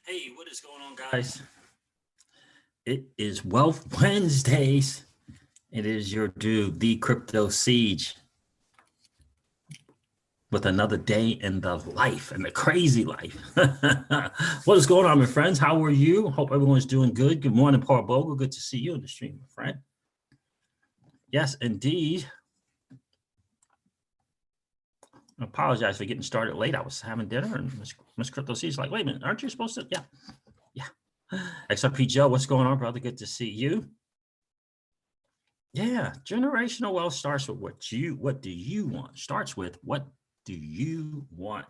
Hey, what is going on, guys? It is Wealth Wednesdays. It is your dude, the Crypto Siege, with another day in the life and the crazy life. What is going on, my friends? How are you? Hope everyone's doing good. Good morning, Paul Bogle. Good to see you in the stream, my friend. Yes, indeed. I apologize for getting started late. I was having dinner and Miss Crypto Siege is like, wait a minute, aren't you supposed to? Yeah. XRP Joe, what's going on, brother? Good to see you. Yeah, generational wealth starts with what do you want? Starts with what do you want?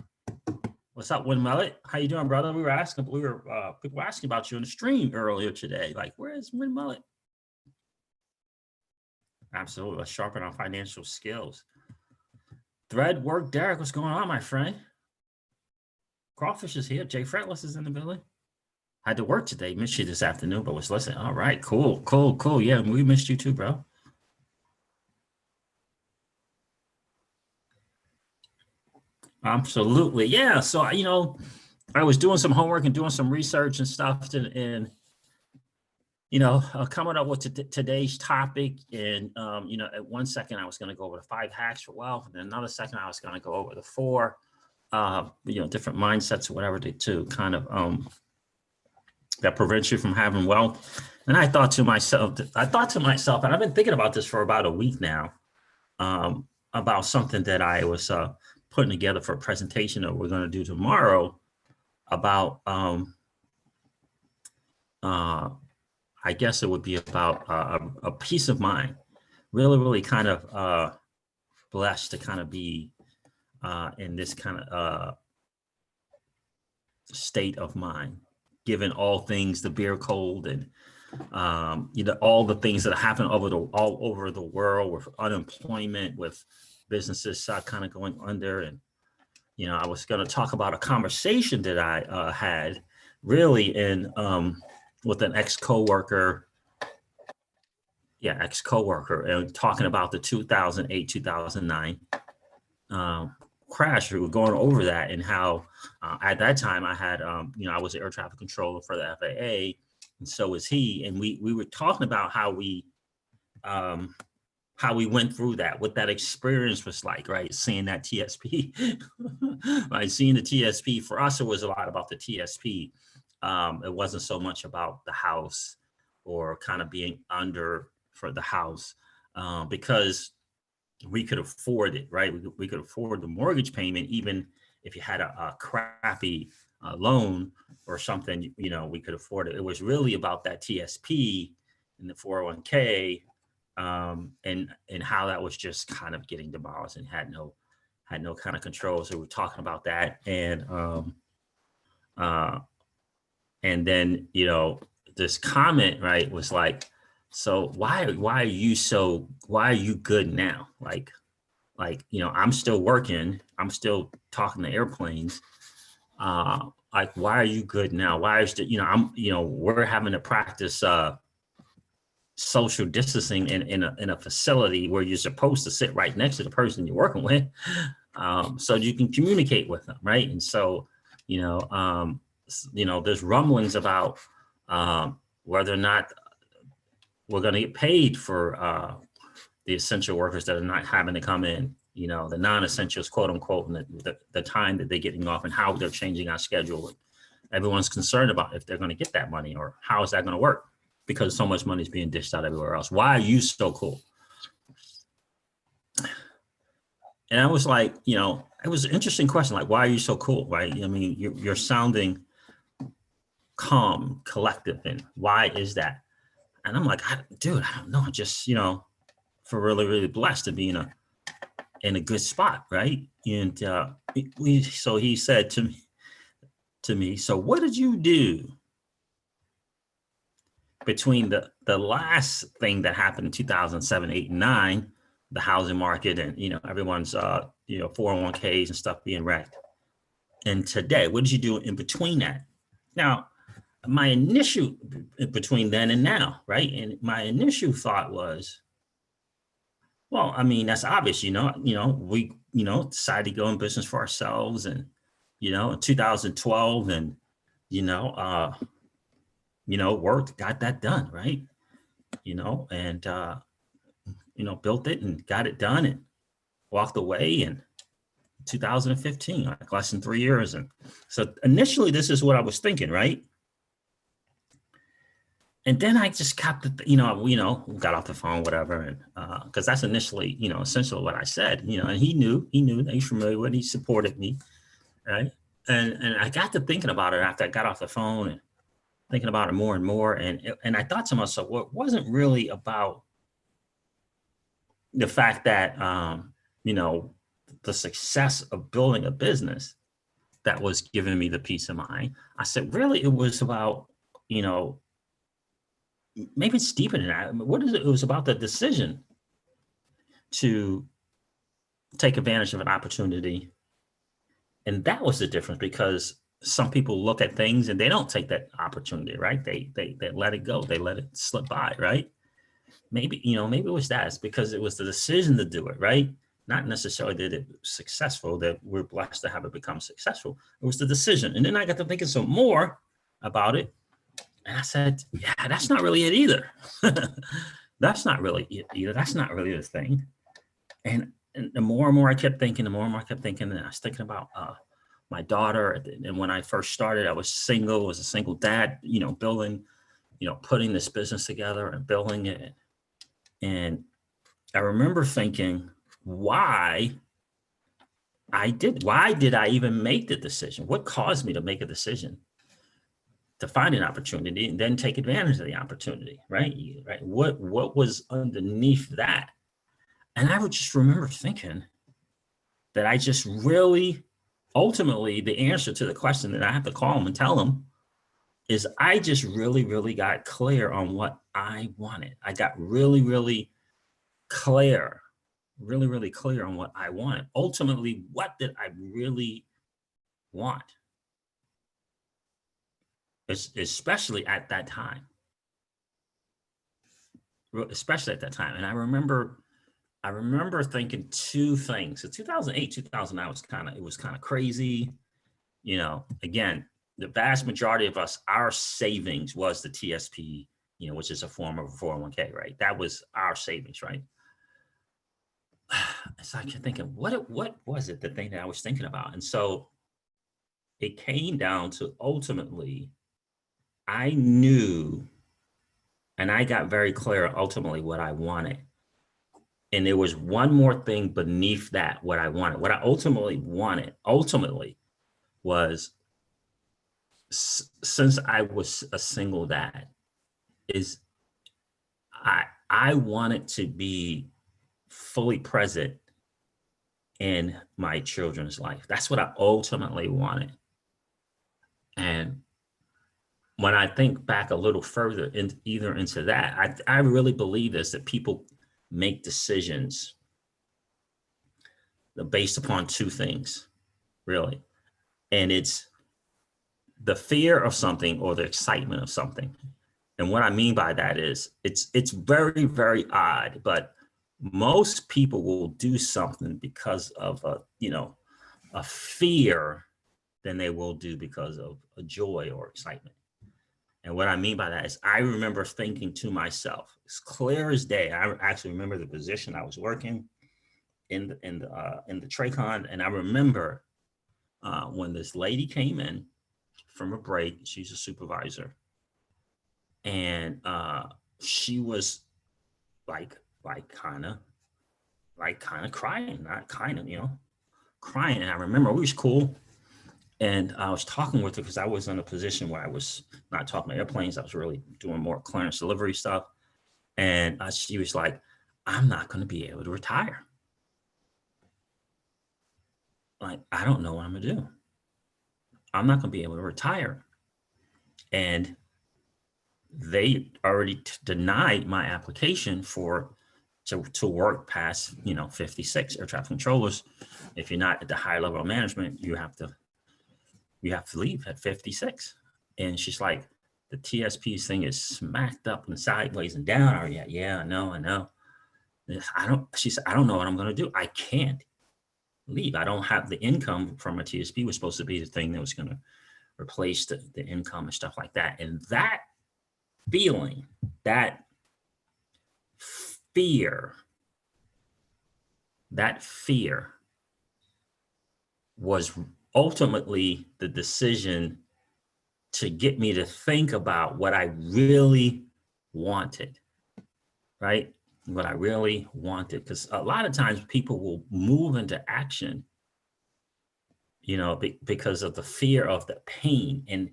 What's up, Windmillet? How you doing, brother? People were asking about you in the stream earlier today. Like, where is Windmillet? Absolutely, let's sharpen our financial skills. Thread work, Derek, what's going on, my friend? Crawfish is here. Jay Fretless is in the building. I had to work today. Missed you this afternoon, but was listening. All right, cool. Yeah, we missed you too, bro. Absolutely. Yeah. So, I was doing some homework and doing some research and stuff and coming up with today's topic. And, at one second I was going to go over the 5 hacks for wealth. And then another second I was going to go over the 4, different mindsets or whatever to kind of, that prevents you from having wealth. And I thought to myself, and I've been thinking about this for about a week now, about something that I was, putting together for a presentation that we're going to do tomorrow about, I guess it would be about a peace of mind. Really kind of blessed to kind of be in this kind of state of mind, given all things, the beer cold and all the things that happen all over the world with unemployment, with businesses kind of going under. And I was going to talk about a conversation that I had really with an ex-coworker, and talking about the 2008-2009 crash. We were going over that and how at that time I had I was the air traffic controller for the FAA, and so was he, and we were talking about how we went through that, what that experience was like, right? Seeing that TSP, right? Seeing the TSP, for us, it was a lot about the TSP. It wasn't so much about the house or kind of being under for the house, because we could afford it, right? We could afford the mortgage payment, even if you had a crappy loan or something, we could afford it. It was really about that TSP and the 401k, and how that was just kind of getting demolished and had no kind of control. So we're talking about that, and then this comment, right, was like, so why are you good now? Like I'm still working, I'm still talking to airplanes. Like, why are you good now? Why is we're having to practice social distancing in a facility where you're supposed to sit right next to the person you're working with, so you can communicate with them, right? And so there's rumblings about whether or not we're going to get paid for the essential workers that are not having to come in, the non-essentials, quote unquote, and the time that they're getting off, and how they're changing our schedule. Everyone's concerned about if they're going to get that money, or how is that going to work, because so much money is being dished out everywhere else. Why are you so cool? And I was like, it was an interesting question. Like, why are you so cool, right? I mean, you're sounding calm, collective, and why is that? And I'm like, dude, I don't know. I'm just, for really, really blessed to be in a good spot, right? And so he said to me, so what did you do between the last thing that happened in 2007, 8, and 9, the housing market, and everyone's 401ks and stuff being wrecked, and today, what did you do in between that? Now, my initial between then and now, right? And my initial thought was, well, I mean, that's obvious, we decided to go in business for ourselves, and in 2012, and worked, got that done, right? And, built it and got it done and walked away in 2015, like less than 3 years. And so initially, this is what I was thinking, right? And then I just kept, got off the phone, whatever, and because that's initially, essentially what I said, and he knew, he's familiar with it, he supported me, right? And I got to thinking about it after I got off the phone and thinking about it more and more, and I thought to myself, well, it wasn't really about the fact that, the success of building a business that was giving me the peace of mind. I said, really, it was about, maybe it's deeper than that. What is it? It was about the decision to take advantage of an opportunity. And that was the difference, because some people look at things and they don't take that opportunity, right? They let it go. They let it slip by, right? Maybe it was that. It's because it was the decision to do it, right? Not necessarily that it was successful, that we're blessed to have it become successful. It was the decision. And then I got to thinking some more about it. And I said, yeah, that's not really it either. That's not really it either. That's not really the thing. And the more and more I kept thinking, and I was thinking about my daughter. And when I first started, I was single, was a single dad, building, putting this business together and building it. And I remember thinking, why did I even make the decision? What caused me to make a decision to find an opportunity and then take advantage of the opportunity, right? Right. What was underneath that? And I would just remember thinking that I just really, ultimately, the answer to the question that I have to call them and tell them is I just really, really got clear on what I wanted. I got really, really clear on what I wanted. Ultimately, what did I really want? Especially at that time. And I remember thinking two things. So 2008, 2009 was kind of crazy. Again, the vast majority of us, our savings was the TSP, which is a form of a 401k, right? That was our savings, right? So I kept thinking, what was it, the thing that I was thinking about? And so it came down to, ultimately, I knew, and I got very clear ultimately what I wanted. And there was one more thing beneath that, what I wanted. What I ultimately wanted, was, since I was a single dad, is I wanted to be fully present in my children's life. That's what I ultimately wanted. And when I think back a little further into that, I really believe this, that people make decisions based upon two things, really. And it's the fear of something or the excitement of something. And what I mean by that is it's very, very odd, but most people will do something because of a fear than they will do because of a joy or excitement. And what I mean by that is, I remember thinking to myself, as clear as day, I actually remember the position I was working in the Tracon, and I remember when this lady came in from a break. She's a supervisor, and she was like kind of crying, not kind of, crying. And I remember we was cool. And I was talking with her because I was in a position where I was not talking to airplanes. I was really doing more clearance delivery stuff. And she was like, I'm not going to be able to retire. Like, I don't know what I'm going to do. I'm not going to be able to retire. And they already denied my application to work past, 56 air traffic controllers. If you're not at the higher level of management, you have to leave at 56. And she's like, the TSP thing is smacked up and sideways and down. Or yeah, I know. She said, I don't know what I'm going to do. I can't leave. I don't have the income from a TSP was supposed to be the thing that was going to replace the income and stuff like that. And that feeling, that fear was ultimately the decision to get me to think about what I really wanted, right? What I really wanted. Because a lot of times people will move into action, you know, because of the fear of the pain. And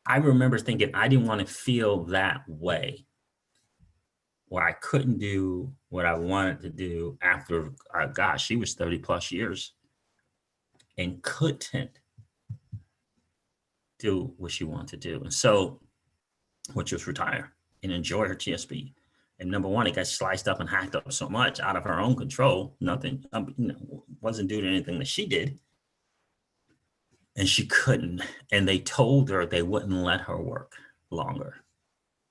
I remember thinking I didn't want to feel that way, where I couldn't do what I wanted to do after, gosh, she was 30 plus years and couldn't do what she wanted to do. And so, which was retire and enjoy her TSP. And number one, it got sliced up and hacked up so much out of her own control. Nothing, you know, wasn't due to anything that she did. And she couldn't. And they told her they wouldn't let her work longer.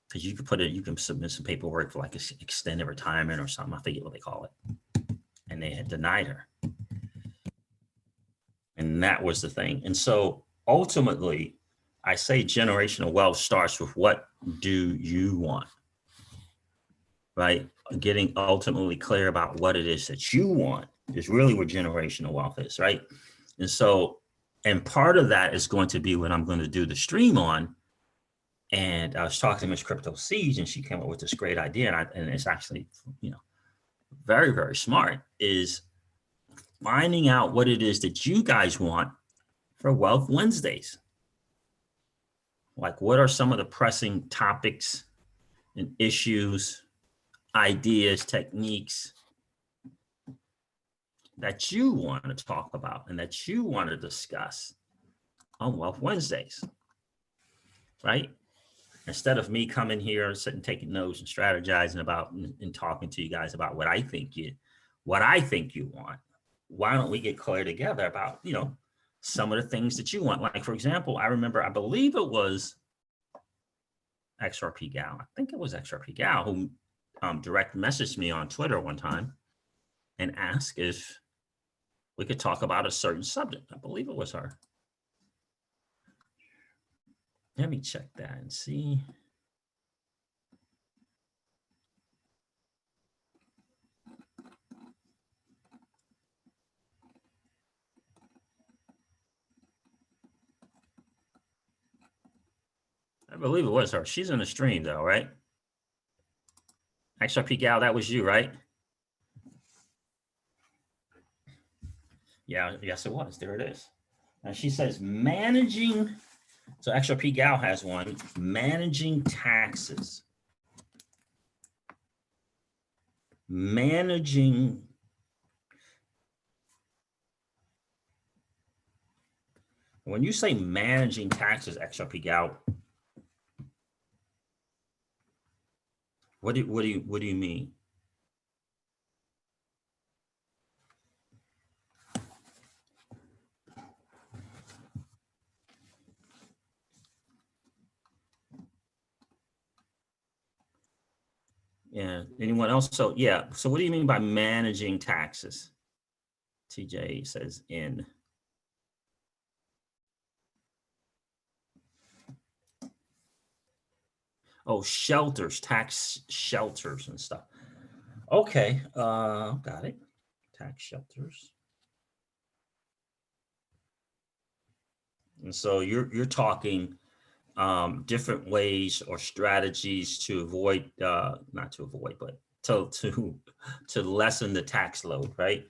Because you can submit some paperwork for like an extended retirement or something. I forget what they call it. And they had denied her. And that was the thing. And so ultimately, I say generational wealth starts with what do you want, right? Getting ultimately clear about what it is that you want is really what generational wealth is, right? And so, and part of that is going to be what I'm going to do the stream on. And I was talking to Miss Crypto Siege, and she came up with this great idea, and it's actually, you know, very, very smart, is finding out what it is that you guys want for Wealth Wednesdays. Like, what are some of the pressing topics and issues, ideas, techniques that you want to talk about and that you want to discuss on Wealth Wednesdays, right? Instead of me coming here and sitting, taking notes and strategizing about and talking to you guys about what I think you want, why don't we get clear together about, you know, some of the things that you want? Like, for example, I remember, I believe it was XRP Gal. I think it was XRP Gal who direct messaged me on Twitter one time and asked if we could talk about a certain subject. I believe it was her. Let me check that and see. I believe it was her. She's in the stream though, right? XRP Gal, that was you, right? Yeah, yes it was. There it is. And she says managing, so XRP Gal has one, managing taxes. Managing, when you say managing taxes, XRP Gal, what do you mean? Yeah, anyone else? So yeah, so what do you mean by managing taxes? TJ says in. Oh, shelters, tax shelters and stuff. Okay, got it. Tax shelters. And so you're talking different ways or strategies to avoid, not to avoid, but to lessen the tax load, right?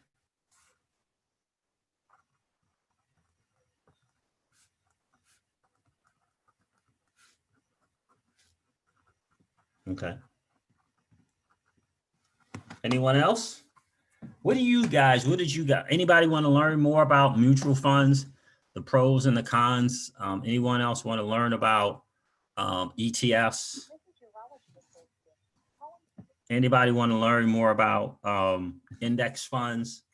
Okay. Anyone else? What did you guys, anybody want to learn more about mutual funds, the pros and the cons? Anyone else want to learn about ETFs? Anybody want to learn more about index funds?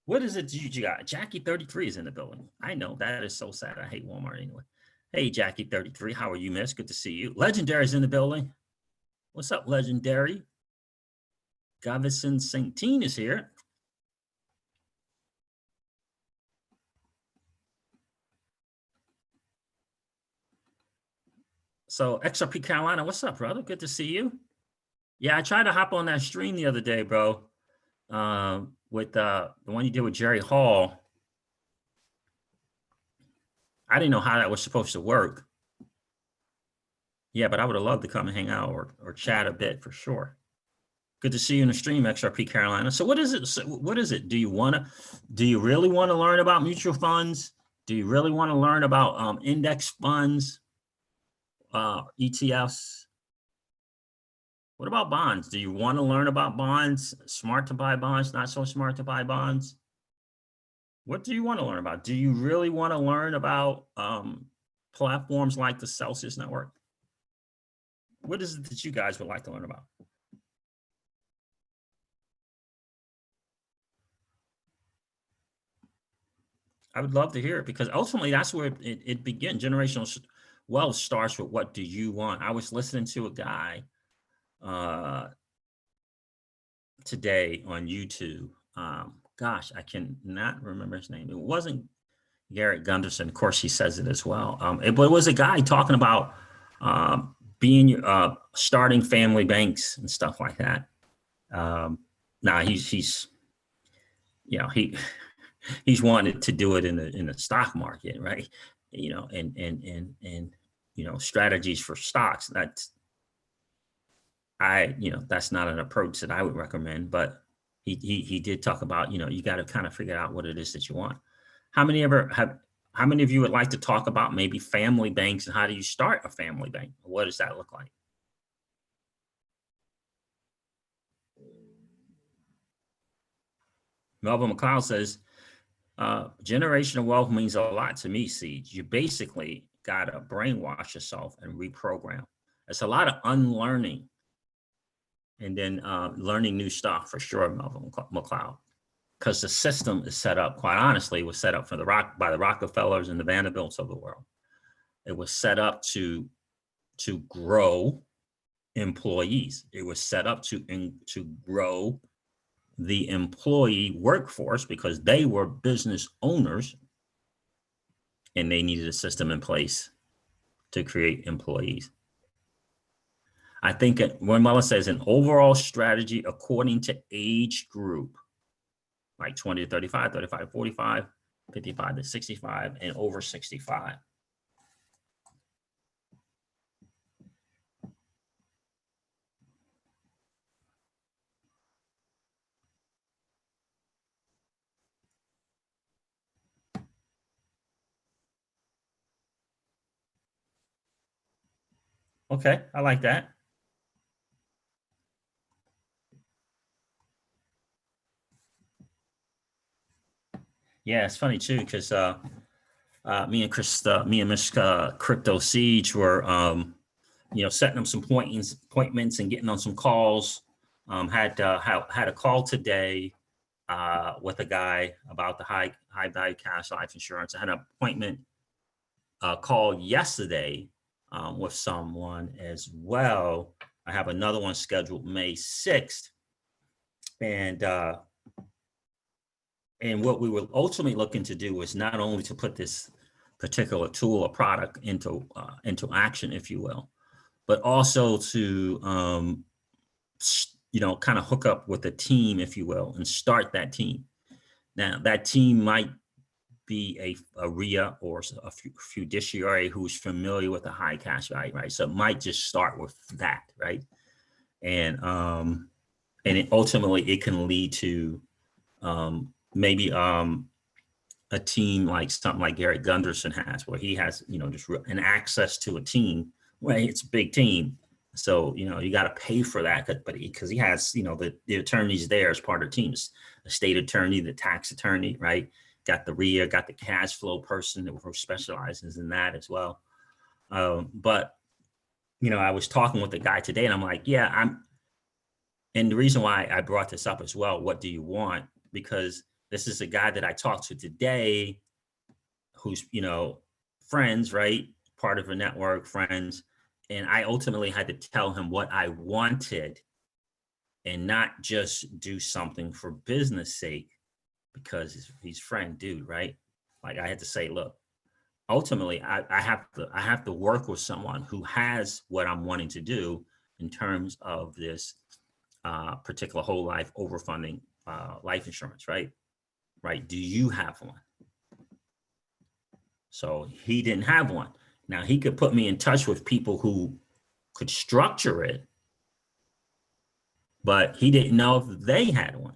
What is it you got? Jackie 33 is in the building. I know, that is so sad. I hate Walmart anyway. Hey, Jackie 33, how are you, miss? Good to see you. Legendary's in the building. What's up, Legendary? Gavison Saintine is here. So XRP Carolina, what's up, brother? Good to see you. Yeah, I tried to hop on that stream the other day, bro. With the one you did with Jerry Hall. I didn't know how that was supposed to work. Yeah, but I would have loved to come and hang out or chat a bit for sure. Good to see you in the stream, XRP Carolina. So what is it? What is it? Do you really want to learn about mutual funds? Do you really want to learn about index funds, ETFs? What about bonds? Do you want to learn about bonds? Smart to buy bonds, not so smart to buy bonds? What do you want to learn about? Do you really want to learn about platforms like the Celsius Network? What is it that you guys would like to learn about? I would love to hear it, because ultimately that's where it begins. Generational wealth starts with, what do you want? I was listening to a guy today on YouTube. Gosh, I cannot remember his name. It wasn't Garrett Gunderson. Of course, he says it as well. But it was a guy talking about starting family banks and stuff like that. Now he's he's wanted to do it in the stock market, right? And strategies for stocks. That's not an approach that I would recommend. But he did talk about, you got to kind of figure out what it is that you want. How many of you would like to talk about maybe family banks and how do you start a family bank? What does that look like? Melvin McLeod says, generational wealth means a lot to me, Siege. You basically got to brainwash yourself and reprogram. It's a lot of unlearning and then learning new stuff for sure, Melvin McLeod. Because the system is set up, quite honestly, was set up by the Rockefellers and the Vanderbilts of the world. It was set up to grow employees. It was set up to grow the employee workforce, because they were business owners and they needed a system in place to create employees. I think when Muller says an overall strategy according to age group, like 20 to 35, 35 to 45, 55 to 65, and over 65. Okay, I like that. Yeah, it's funny too, because me and Miss Crypto Siege were setting up some appointments and getting on some calls. Had a call today with a guy about the high value cash life insurance. I had an appointment call yesterday with someone as well. I have another one scheduled May 6th. And what we were ultimately looking to do was not only to put this particular tool or product into action, if you will, but also to kind of hook up with a team, if you will, and start that team. Now, that team might be a RIA or a fiduciary who's familiar with the high cash value, right? So it might just start with that, right? And ultimately it can lead to maybe a team like something like Garrett Gunderson has, where he has, just an access to a team. Well, it's a big team. So, you got to pay for that, but because he has, the attorneys there as part of the teams, the state attorney, the tax attorney, right? Got the RIA, got the cash flow person who specializes in that as well. But, I was talking with the guy today and I'm like, yeah, and the reason why I brought this up as well, what do you want? Because this is a guy that I talked to today who's, friends, right? Part of a network, friends. And I ultimately had to tell him what I wanted and not just do something for business sake because he's friend dude, right? Like I had to say, look, ultimately, I have to work with someone who has what I'm wanting to do in terms of this particular whole life overfunding life insurance, right? Right? Do you have one? So he didn't have one. Now he could put me in touch with people who could structure it, but he didn't know if they had one,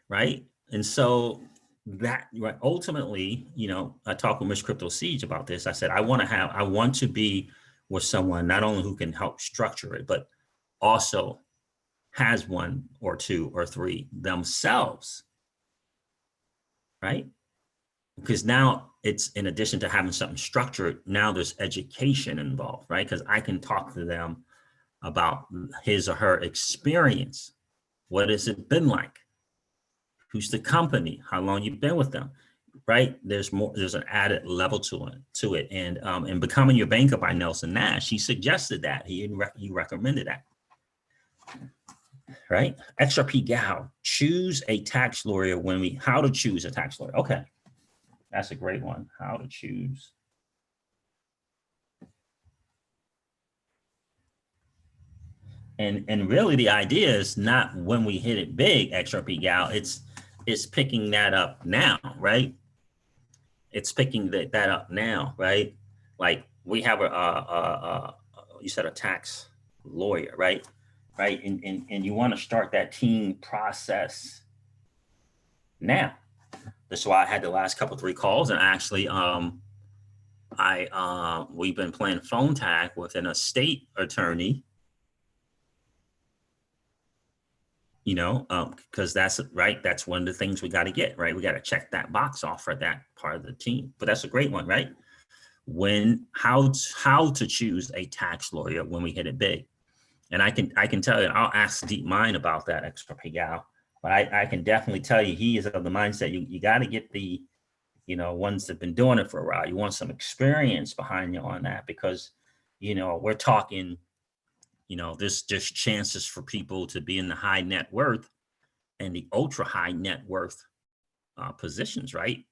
right? And so that, right, ultimately, I talked with Miss Crypto Siege about this. I said, I want to be with someone not only who can help structure it, but also has one or two or three themselves, right? Because now it's, in addition to having something structured, now there's education involved, right? Because I can talk to them about his or her experience. What has it been like? Who's the company? How long you've been with them, right? There's an added level to it. And Becoming Your Banker by Nelson Nash, he suggested that. He recommended that. Right? XRP Gal, choose a tax lawyer how to choose a tax lawyer. Okay. That's a great one. How to choose. And really the idea is not when we hit it big, XRP Gal, it's picking that up now, right? It's picking that up now, right? Like we have you said a tax lawyer, right? Right. And you want to start that team process now. That's why I had the last three calls, and actually, we've been playing phone tag with an estate attorney, because that's right. That's one of the things we got to get, right? We got to check that box off for that part of the team. But that's a great one, right? How to choose a tax lawyer when we hit it big. And I can tell you, I'll ask Deep Mind about that XRP Gal, but I can definitely tell you he is of the mindset you got to get the ones that have been doing it for a while. You want some experience behind you on that, because we're talking, there's just chances for people to be in the high net worth and the ultra high net worth positions, right?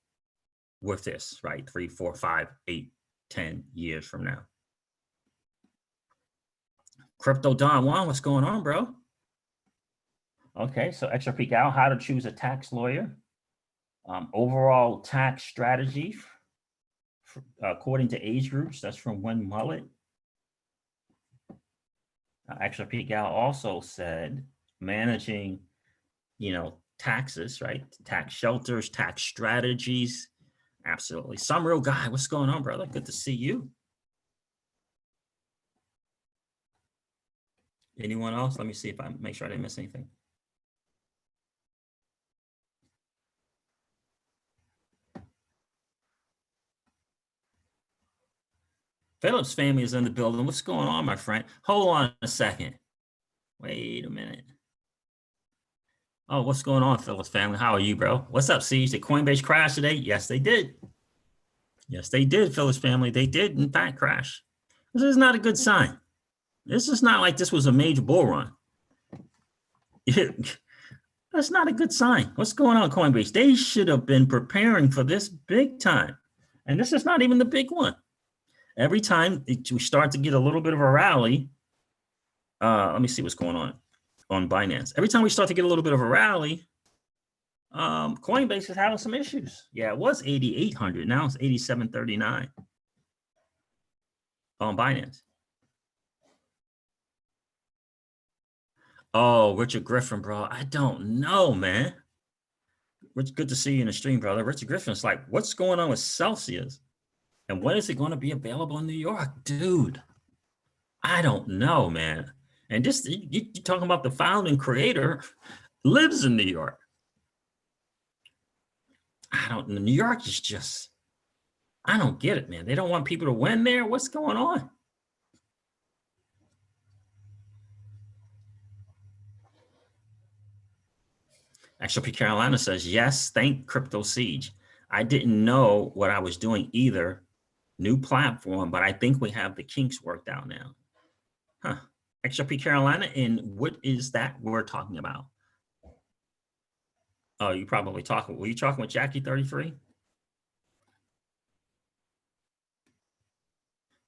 With this, right? 3, 4, 5, 8, 10 years from now. Crypto Don Juan, what's going on, bro? Okay, so XRP Gal, how to choose a tax lawyer. Overall tax strategy, according to age groups. That's from Win Mullet. XRP Gal also said managing, taxes, right? Tax shelters, tax strategies. Absolutely. Some real guy, what's going on, brother? Good to see you. Anyone else? Let me see if I make sure I didn't miss anything. Phillips family is in the building. What's going on, my friend? Hold on a second. Wait a minute. Oh, what's going on, Phillips family? How are you, bro? What's up, Siege? Did Coinbase crash today? Yes, they did. Yes, they did, Phillips family. They did, in fact, crash. This is not a good sign. This is not like this was a major bull run. That's not a good sign. What's going on, Coinbase? They should have been preparing for this big time. And this is not even the big one. Every time we start to get a little bit of a rally, let me see what's going on Binance. Every time we start to get a little bit of a rally, Coinbase is having some issues. Yeah, it was 8,800. Now it's 8,739 on Binance. Oh, Richard Griffin, bro. I don't know, man. Rich, good to see you in the stream, brother. Richard Griffin's like, what's going on with Celsius? And when is it going to be available in New York? Dude, I don't know, man. And just, you're talking about the founding creator lives in New York. I don't know. New York is just, I don't get it, man. They don't want people to win there. What's going on? Actually, Carolina says, yes, thank Crypto Siege. I didn't know what I was doing either. New platform, but I think we have the kinks worked out now. Huh. XRP Carolina, and what is that we're talking about? Oh, you probably talking, were you talking with Jackie 33?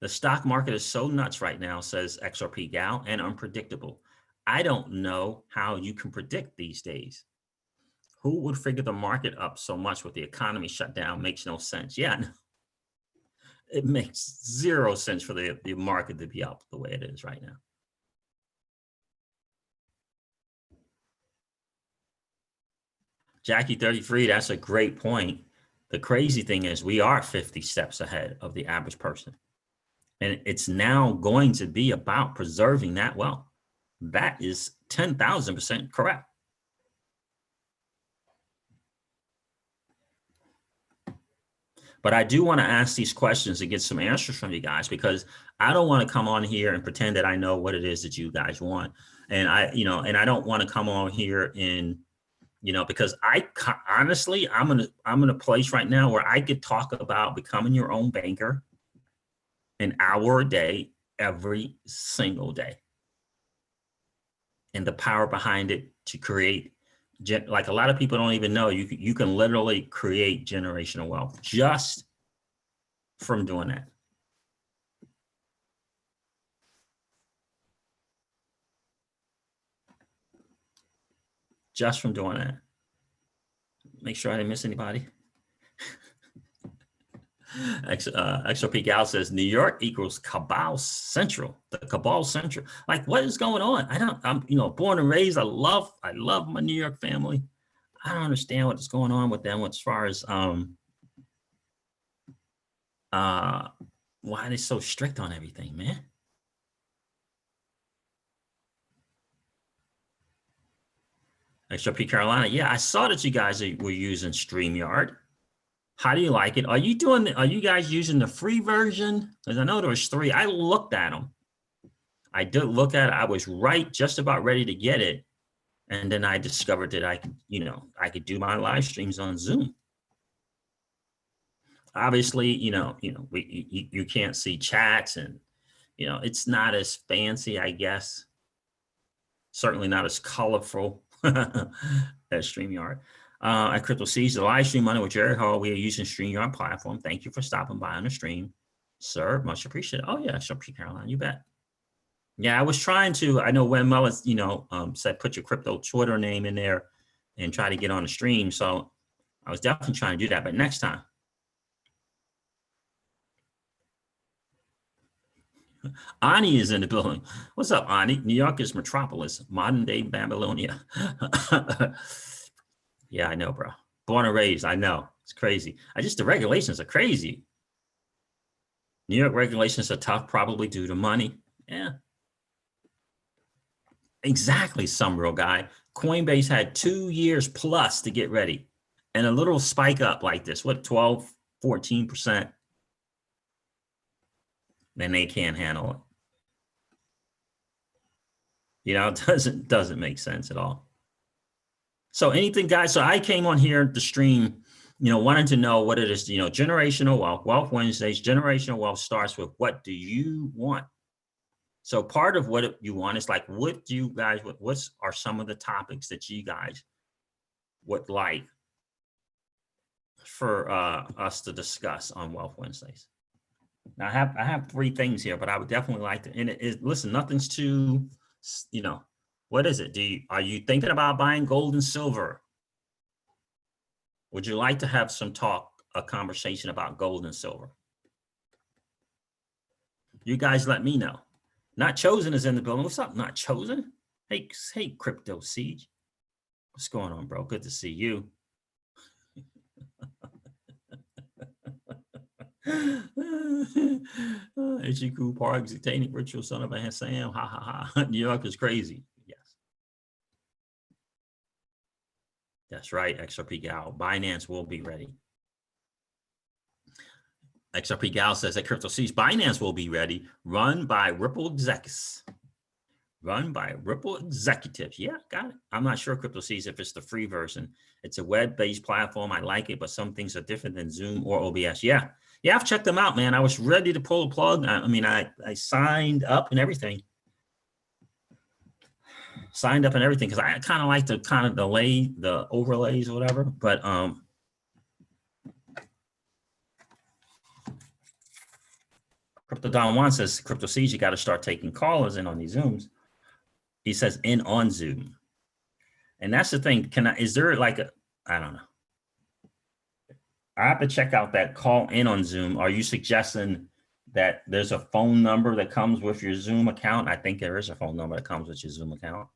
The stock market is so nuts right now, says XRP Gal, and unpredictable. I don't know how you can predict these days. Who would figure the market up so much with the economy shut down? Makes no sense. Yeah, it makes zero sense for the market to be up the way it is right now. Jackie 33, that's a great point. The crazy thing is we are 50 steps ahead of the average person. And it's now going to be about preserving that wealth. That is 10,000% correct. But I do want to ask these questions and get some answers from you guys, because I don't want to come on here and pretend that I know what it is that you guys want. And I don't want to come on here and, because honestly, I'm in a place right now where I could talk about becoming your own banker an hour a day, every single day. And the power behind it to create, like a lot of people don't even know, you can literally create generational wealth just from doing that. Just from doing that. Make sure I didn't miss anybody. XRP Gal says New York equals Cabal Central. The Cabal Central. Like, what is going on? I'm born and raised. I love my New York family. I don't understand what's going on with them as far as why are they so strict on everything, man? XRP Carolina. Yeah, I saw that you guys were using StreamYard. How do you like it? Are you guys using the free version? Because I know there was 3. I looked at them. I did look at it. I was just about ready to get it. And then I discovered that I could do my live streams on Zoom. Obviously, you can't see chats, and it's not as fancy, I guess. Certainly not as colorful as StreamYard. At Crypto Seeds, the live stream Money with Jerry Hall, we are using StreamYard platform. Thank you for stopping by on the stream, sir. Much appreciated. Oh yeah, XRP Carolina, you bet. Yeah, I was trying to. I know when Mullis, said put your crypto Twitter name in there and try to get on the stream. So I was definitely trying to do that, but next time. Ani is in the building. What's up, Ani? New York is metropolis, modern day Babylonia. Yeah, I know, bro. Born and raised, I know. It's crazy. The regulations are crazy. New York regulations are tough, probably due to money. Yeah. Exactly, some real guy. Coinbase had 2 years plus to get ready. And a little spike up like this, what, 12, 14%? Then they can't handle it. It doesn't make sense at all. So anything, guys, so I came on here to stream, wanting to know what it is, generational wealth, Wealth Wednesdays, generational wealth starts with what do you want? So part of what you want is like, what do you guys, what are some of the topics that you guys would like for us to discuss on Wealth Wednesdays? Now I have 3 things here, but I would definitely like to, and listen, nothing's too, what is it? Are you thinking about buying gold and silver? Would you like to have a conversation about gold and silver? You guys let me know. Not Chosen is in the building. What's up, Not Chosen? Hey, Crypto Siege. What's going on, bro? Good to see you. H.E. Park, Satanic Ritual, son of a Hassan. Ha ha ha. New York is crazy. Yes. That's right, XRP Gal. Binance will be ready. XRP Gal says that Crypto Seeds, Binance will be ready. Run by Ripple executives. Yeah, got it. I'm not sure, Crypto Seeds, if it's the free version. It's a web-based platform. I like it, but some things are different than Zoom or OBS. Yeah, I've checked them out, man. I was ready to pull the plug. I signed up and everything. Because I kind of like to delay the overlays or whatever. But Crypto Don Juan says, Crypto Seeds, you got to start taking callers in on these Zooms. He says in on Zoom. And that's the thing. Is there like I don't know. I have to check out that call in on Zoom. Are you suggesting that there's a phone number that comes with your Zoom account? I think there is a phone number that comes with your Zoom account.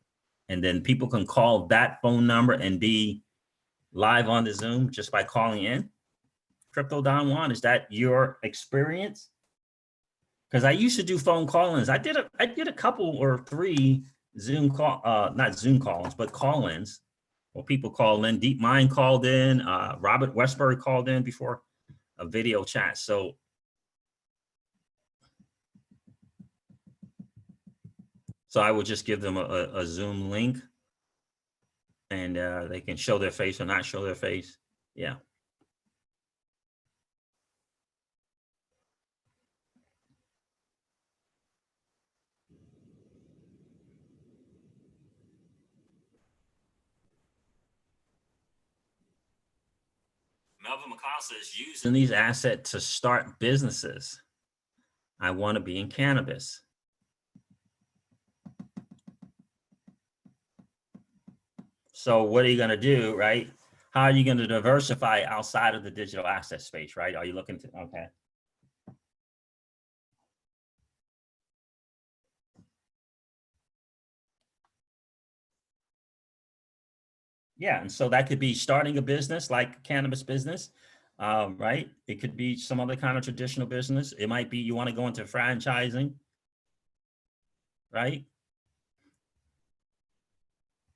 And then people can call that phone number and be live on the Zoom just by calling in. Crypto Don Juan, is that your experience? Because I used to do phone call-ins. I did a couple or 3 Zoom call, not Zoom call-ins, but call-ins. Well, people called in. Deep Mind called in. Robert Westbury called in before a video chat. So I would just give them a Zoom link, and they can show their face or not show their face. Yeah. Melvin McCall says, using these assets to start businesses. I want to be in cannabis. So what are you going to do, right? How are you going to diversify outside of the digital asset space, right? Are you looking to, okay. Yeah, and so that could be starting a business like a cannabis business, right? It could be some other kind of traditional business. It might be you want to go into franchising, right?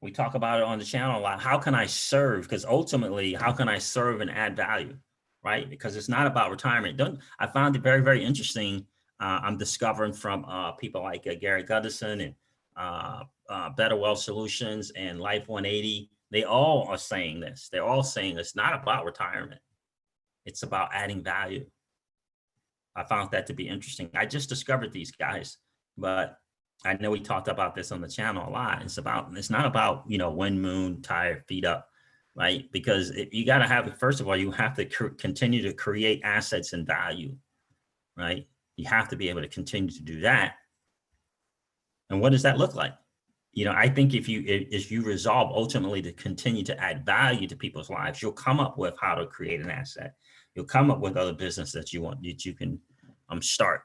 We talk about it on the channel a lot. How can I serve? Because ultimately, how can I serve and add value, right? Because it's not about retirement. I found it very, very interesting. I'm discovering from people like Garrett Gunderson and Better Wealth Solutions and Life 180. They all are saying this. They're all saying it's not about retirement. It's about adding value. I found that to be interesting. I just discovered these guys, but I know we talked about this on the channel a lot. It's not about, wind, moon, tired, feet up, right? Because you got to have, first of all, you have to continue to create assets and value, right? You have to be able to continue to do that. And what does that look like? I think if you resolve ultimately to continue to add value to people's lives, you'll come up with how to create an asset. You'll come up with other business that you can start.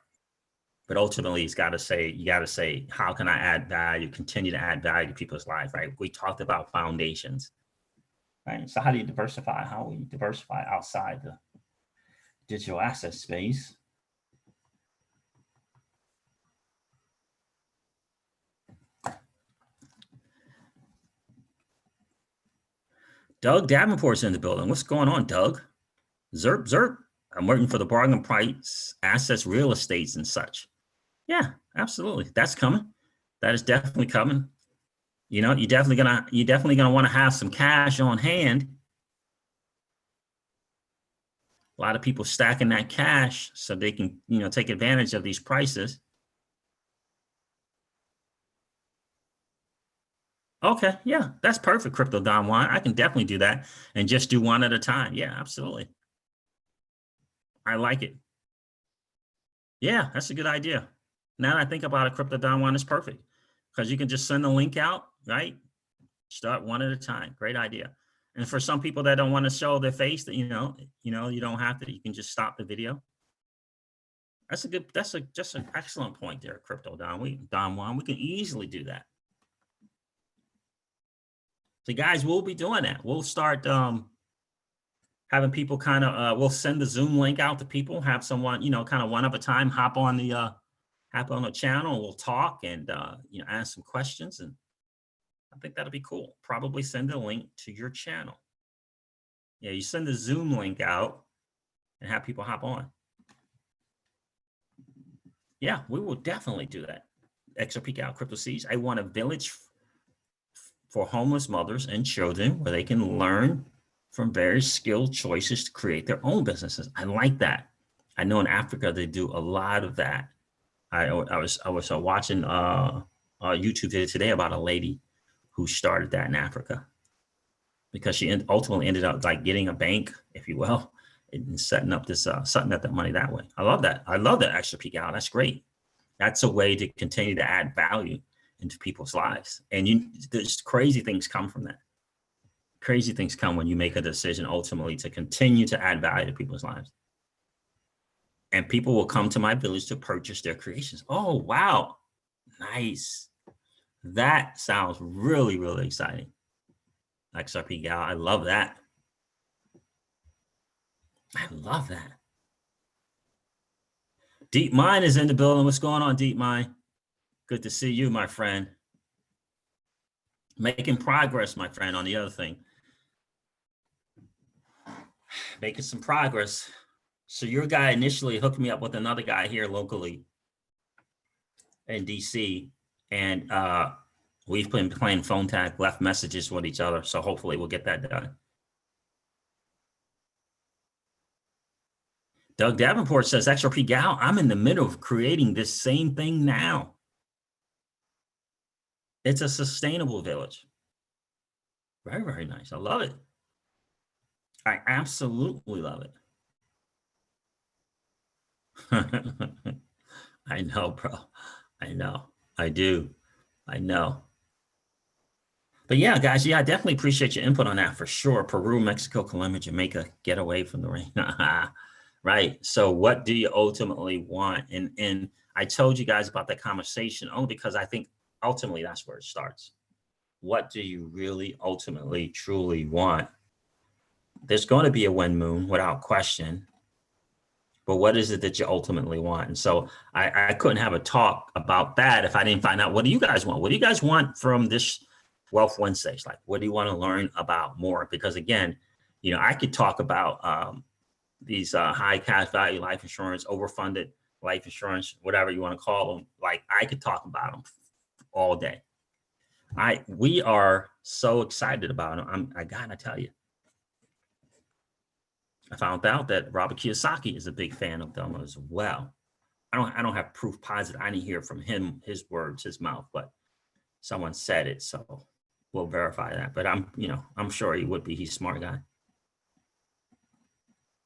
But ultimately, you got to say, how can I add value, continue to add value to people's lives, right? We talked about foundations, right? So how do you diversify? How will you diversify outside the digital asset space? Doug Davenport's in the building. What's going on, Doug? Zerp, zerp. I'm waiting for the bargain price, assets, real estates, and such. Yeah, absolutely. That's coming. That is definitely coming. You're definitely gonna want to have some cash on hand. A lot of people stacking that cash so they can, take advantage of these prices. Okay, yeah, that's perfect, Crypto Don Juan. I can definitely do that and just do one at a time. Yeah, absolutely. I like it. Yeah, that's a good idea. Now that I think about it, Crypto Don Juan is perfect because you can just send the link out, right? Start one at a time. Great idea. And for some people that don't want to show their face, that you don't have to. You can just stop the video. That's just an excellent point there, Crypto Don Juan. We can easily do that. So guys, we'll be doing that. We'll start having people kind of, we'll send the Zoom link out to people, have someone, kind of one at a time, hop on the channel. We'll talk and, ask some questions. And I think that'll be cool. Probably send a link to your channel. Yeah, you send the Zoom link out and have people hop on. Yeah, we will definitely do that. Extra peek out, Crypto Seeds. I want a village for homeless mothers and children where they can learn from very skilled choices to create their own businesses. I like that. I know in Africa, they do a lot of that. I was watching a YouTube video today about a lady who started that in Africa because she ultimately ended up like getting a bank, if you will, and setting up that money that way. I love that. I love that extra peak hour. That's great. That's a way to continue to add value into people's lives. And there's crazy things come from that. Crazy things come when you make a decision ultimately to continue to add value to people's lives. And people will come to my village to purchase their creations. Oh, wow. Nice. That sounds really, really exciting. XRP Gal, I love that. I love that. Deep Mind is in the building. What's going on, Deep Mind? Good to see you, my friend. Making progress, my friend, on the other thing. Making some progress. So your guy initially hooked me up with another guy here locally in DC, and we've been playing phone tag, left messages with each other. So hopefully we'll get that done. Doug Davenport says, XRP Gal, I'm in the middle of creating this same thing now. It's a sustainable village. Very, very nice. I love it. I absolutely love it. I know, bro. I know. I do. I know. But yeah, guys, yeah, I definitely appreciate your input on that for sure. Peru, Mexico, Colombia, Jamaica, get away from the rain. Right. So what do you ultimately want? And I told you guys about that conversation only because I think ultimately that's where it starts. What do you really ultimately truly want? There's going to be a wind moon without question. But what is it that you ultimately want? And so I couldn't have a talk about that if I didn't find out, what do you guys want? What do you guys want from this Wealth Wednesdays? Like, what do you want to learn about more? Because again, you know, I could talk about these high cash value life insurance, overfunded life insurance, whatever you want to call them. Like, I could talk about them all day. We are so excited about them. I gotta tell you. I found out that Robert Kiyosaki is a big fan of them as well. I don't have proof positive. I didn't hear from him, his words, his mouth, but someone said it, so we'll verify that. But I'm sure he would be. He's a smart guy.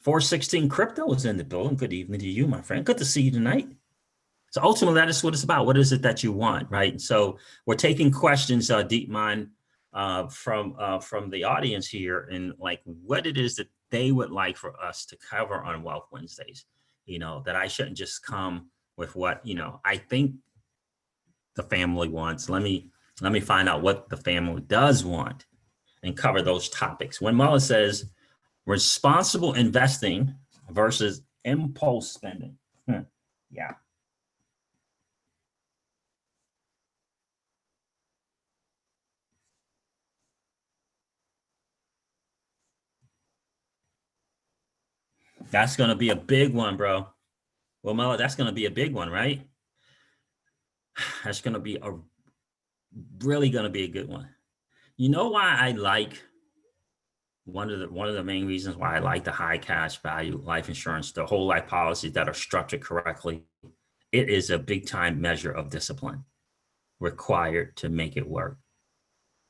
416 Crypto is in the building. Good evening to you, my friend. Good to see you tonight. So ultimately, that is what it's about. What is it that you want, right? So we're taking questions, Deep Mind, from the audience here, and like what it is that they would like for us to cover on Wealth Wednesdays. You know, that I shouldn't just come with what, I think the family wants. Let me find out what the family does want and cover those topics. When Mullen says responsible investing versus impulse spending. Yeah. That's going to be a big one, bro. Well, Mullen, that's going to be a big one, right? That's going to be really going to be a good one. You know why I like one of the main reasons why I like the high cash value life insurance, the whole life policies that are structured correctly. It is a big time measure of discipline required to make it work.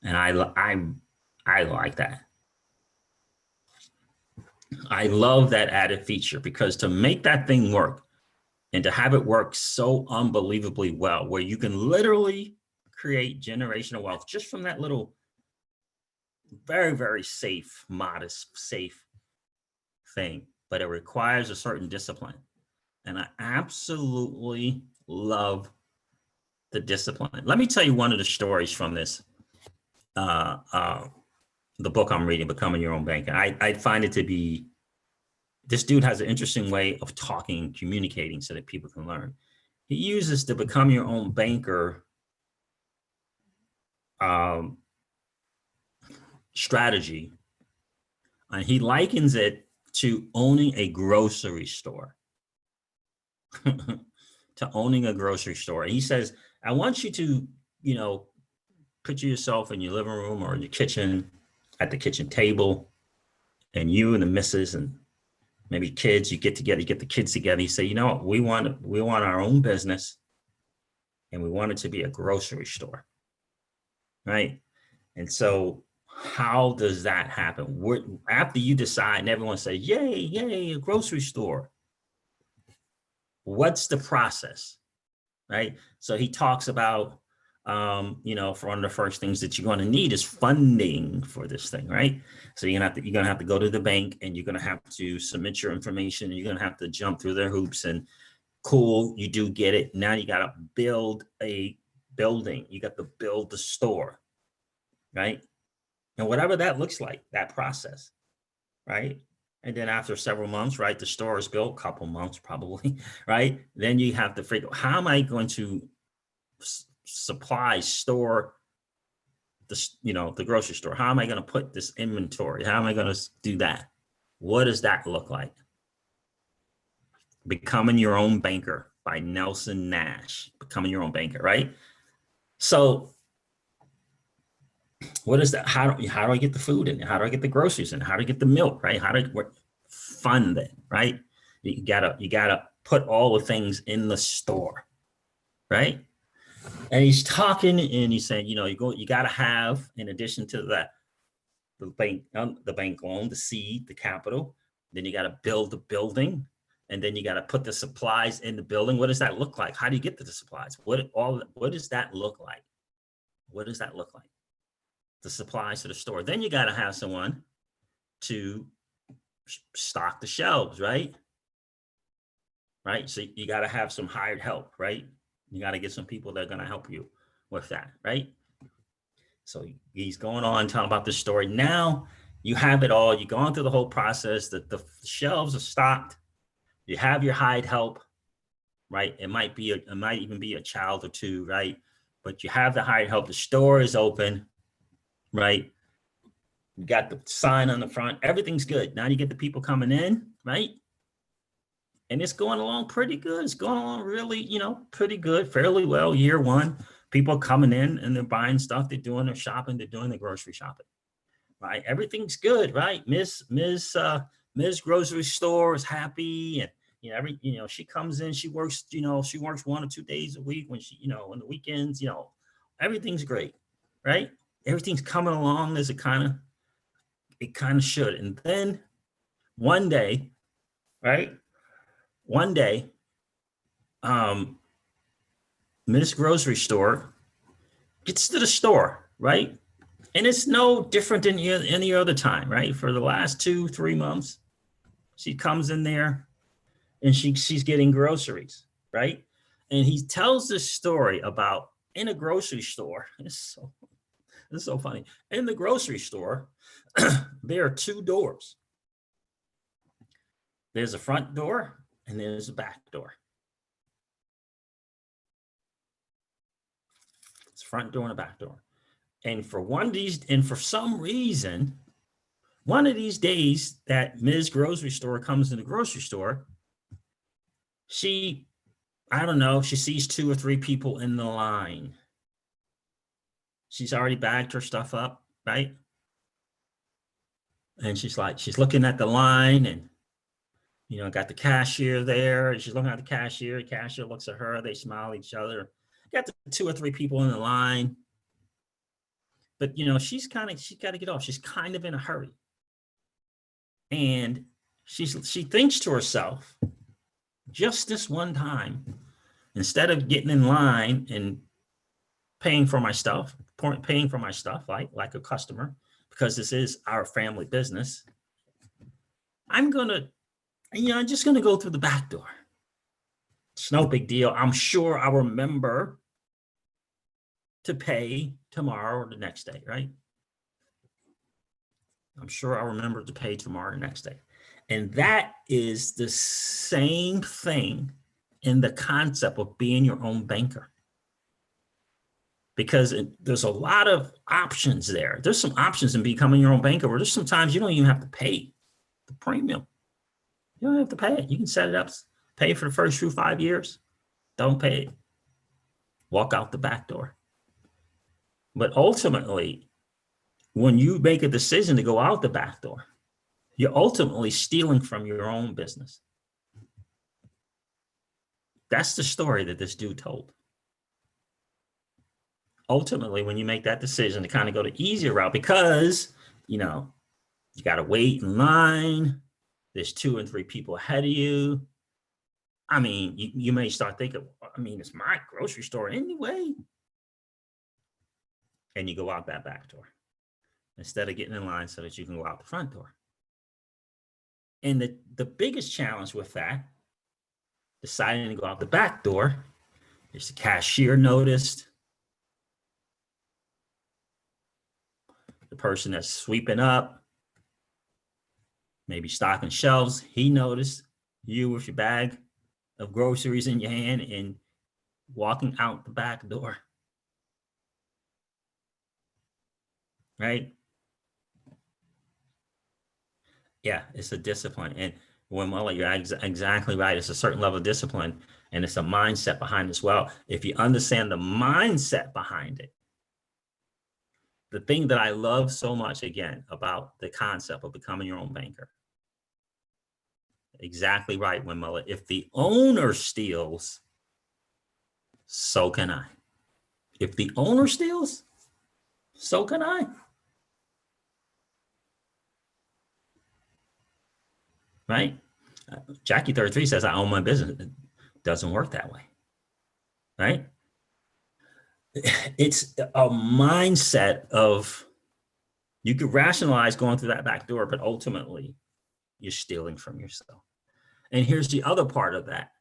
And I like that. I love that added feature because to make that thing work and to have it work so unbelievably well, where you can literally create generational wealth just from that little very, very safe, modest, safe thing, but it requires a certain discipline. And I absolutely love the discipline. Let me tell you one of the stories from this, the book I'm reading, Becoming Your Own Banker. I find it to be, this dude has an interesting way of talking, communicating so that people can learn. He uses the Become Your Own Banker strategy, and he likens it to owning a grocery store. To owning a grocery store. And he says, I want you to, picture yourself in your living room or in your kitchen, at the kitchen table, and you and the missus and maybe kids, you get together, you get the kids together, you say, you know what, we want our own business, and we want it to be a grocery store, right? And so How does that happen? After you decide and everyone says, yay, yay, a grocery store. What's the process, right? So he talks about, for one of the first things that you're going to need is funding for this thing, right? So you're gonna have to go to the bank, and you're gonna have to submit your information, and you're gonna have to jump through their hoops. And cool, you do get it. Now you got to build a building. You got to build the store, right? And whatever that looks like, that process, right? And then after several months, right, the store is built, a couple months probably, right? Then you have to figure out, how am I going to store the grocery store? How am I going to put this inventory? How am I going to do that? What does that look like? Becoming Your Own Banker by Nelson Nash. Becoming Your Own Banker, right? So what is that? How do I get the food in? How do I get the groceries in? How do I get the milk, right? How do I fund it, right? You gotta put all the things in the store, right? And he's talking, and he's saying, you gotta have, in addition to that, the bank loan, the seed, the capital. Then you gotta build the building, and then you gotta put the supplies in the building. What does that look like? How do you get to the supplies? What does that look like? What does that look like? The supplies to the store. Then you got to have someone to stock the shelves, right? Right. So you got to have some hired help, right? You got to get some people that are going to help you with that, right? So he's going on talking about this story. Now you have it all. You've gone through the whole process. That the shelves are stocked. You have your hired help, right? It might even be a child or two, right? But you have the hired help. The store is open. Right? You got the sign on the front. Everything's good. Now you get the people coming in, right? And it's going along pretty good. It's going along really, pretty good, fairly well. Year one, people coming in and they're buying stuff. They're doing their shopping. They're doing the grocery shopping, right? Everything's good, right? Miss Grocery Store is happy, and she comes in. She works, she works 1 or 2 days a week when on the weekends. Everything's great, right? Everything's coming along as it kind of should. And then one day, right? Miss Grocery Store gets to the store, right? And it's no different than any other time, right? For the last 2-3 months, she comes in there and she's getting groceries, right? And he tells this story about, in a grocery store. This is so funny. In the grocery store, there are 2 doors. There's a front door and there's a back door. It's a front door and a back door. And for some reason, one of these days that Ms. Grocery Store comes in the grocery store, she sees 2 or 3 people in the line. She's already bagged her stuff up, right? And she's looking at the line, and, got the cashier there, and she's looking at the cashier. The cashier looks at her, they smile at each other. Got the 2 or 3 people in the line. But, she's got to get off. She's kind of in a hurry. And she thinks to herself, just this one time, instead of getting in line and paying for my stuff, like a customer, because this is our family business, I'm just going to go through the back door. It's no big deal. I'm sure I'll remember to pay tomorrow or the next day, right? I'm sure I'll remember to pay tomorrow or the next day. And that is the same thing in the concept of being your own banker. Because there's a lot of options there. There's some options in becoming your own banker where there's sometimes you don't even have to pay the premium. You don't have to pay it. You can set it up, pay for the first 5 years. Don't pay it. Walk out the back door. But ultimately, when you make a decision to go out the back door, you're ultimately stealing from your own business. That's the story that this dude told. ultimately, when you make that decision to kind of go the easier route, because, you know, you got to wait in line, there's 2 and 3 people ahead of you. I mean, you may start thinking, I mean, it's my grocery store anyway. And you go out that back door instead of getting in line so that you can go out the front door. And the biggest challenge with that, deciding to go out the back door, is the cashier noticed, the person that's sweeping up, maybe stocking shelves, he noticed you with your bag of groceries in your hand and walking out the back door. Right? Yeah, it's a discipline. And when you're exactly right. It's a certain level of discipline, and it's a mindset behind it as well. If you understand the mindset behind it, the thing that I love so much, again, about the concept of becoming your own banker. Exactly right, Wimella. If the owner steals, so can I. If the owner steals, so can I. Right? Jackie 33 says, I own my business. It doesn't work that way. Right? It's a mindset of, you could rationalize going through that back door, but ultimately you're stealing from yourself. And here's the other part of that.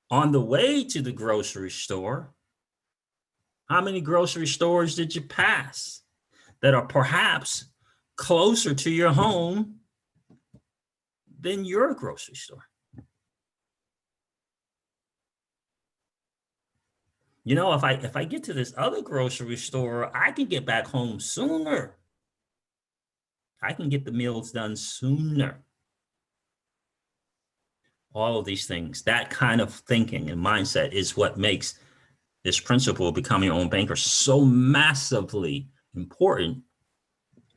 On the way to the grocery store, how many grocery stores did you pass that are perhaps closer to your home than your grocery store? You know, if I get to this other grocery store, I can get back home sooner. I can get the meals done sooner. All of these things, that kind of thinking and mindset is what makes this principle of becoming your own banker so massively important.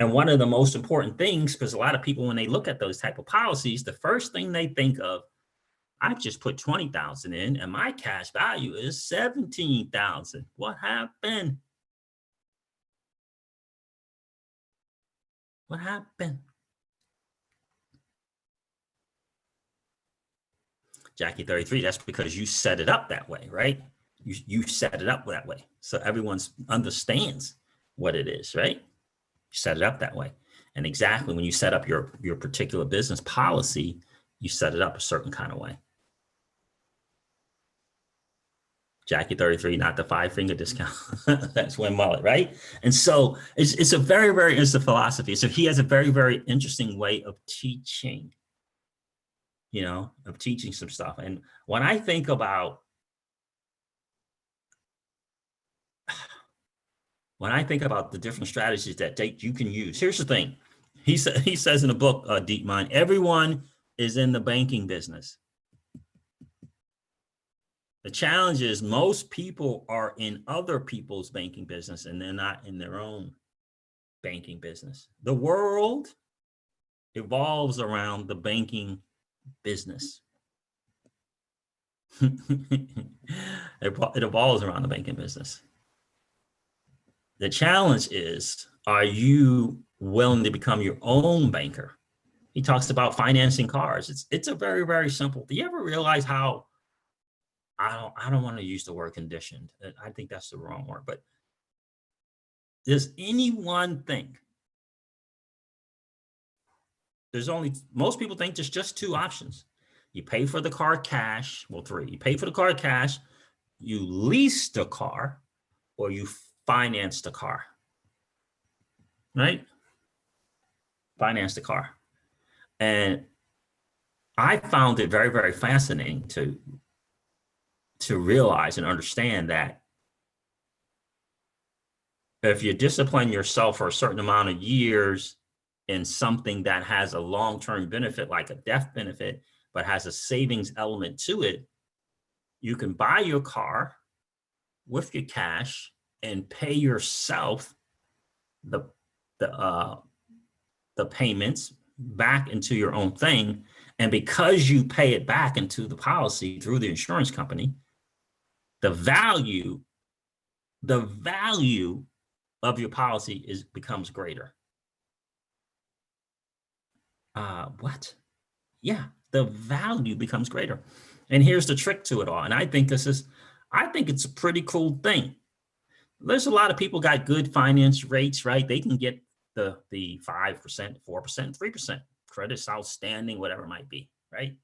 And one of the most important things, because a lot of people, when they look at those type of policies, the first thing they think of, I've just put 20,000 in and my cash value is 17,000. What happened? What happened? Jackie 33, that's because you set it up that way, right? You set it up that way. So everyone understands what it is, right? You set it up that way. And exactly when you set up your particular business policy, you set it up a certain kind of way. Jackie 33, not the 5-finger discount. That's Win Mullet, right? And so it's a very, very interesting philosophy. So he has a very, very interesting way of teaching, you know, of teaching some stuff. And when I think about the different strategies that you can use, here's the thing. He says in the book, Deep Mind, everyone is in the banking business. The challenge is most people are in other people's banking business and they're not in their own banking business. The world evolves around the banking business. It evolves around the banking business. The challenge is, are you willing to become your own banker? He talks about financing cars. It's a very, very simple. Do you ever realize how, I don't want to use the word conditioned. I think that's the wrong word, but does anyone think most people think there's just 2 options. You pay for the car cash, well, 3. You pay for the car cash, you lease the car, or you finance the car, right? Finance the car. And I found it very, very fascinating to realize and understand that if you discipline yourself for a certain amount of years in something that has a long-term benefit, like a death benefit, but has a savings element to it, you can buy your car with your cash and pay yourself the payments back into your own thing. And because you pay it back into the policy through the insurance company, the value of your policy becomes greater. What? Yeah, the value becomes greater. And here's the trick to it all. And I think it's a pretty cool thing. There's a lot of people got good finance rates, right? They can get the 5%, 4%, 3%. Credit's outstanding, whatever it might be, right?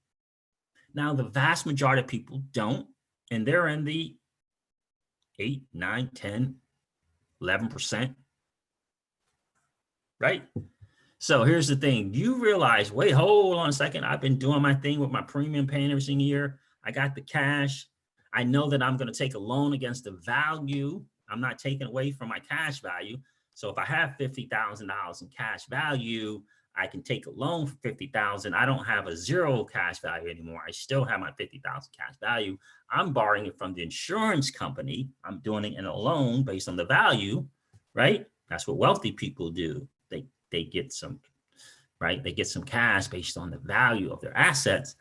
Now, the vast majority of people don't, and they're in the 8, 9, 10, 11%, right? So here's the thing. You realize, wait, hold on a second. I've been doing my thing with my premium paying every single year. I got the cash. I know that I'm going to take a loan against the value. I'm not taking away from my cash value. So if I have $50,000 in cash value, I can take a loan for $50,000. I don't have a zero cash value anymore. I still have my $50,000 cash value. I'm borrowing it from the insurance company. I'm doing it in a loan based on the value, right? That's what wealthy people do. They get some, right? They get some cash based on the value of their assets,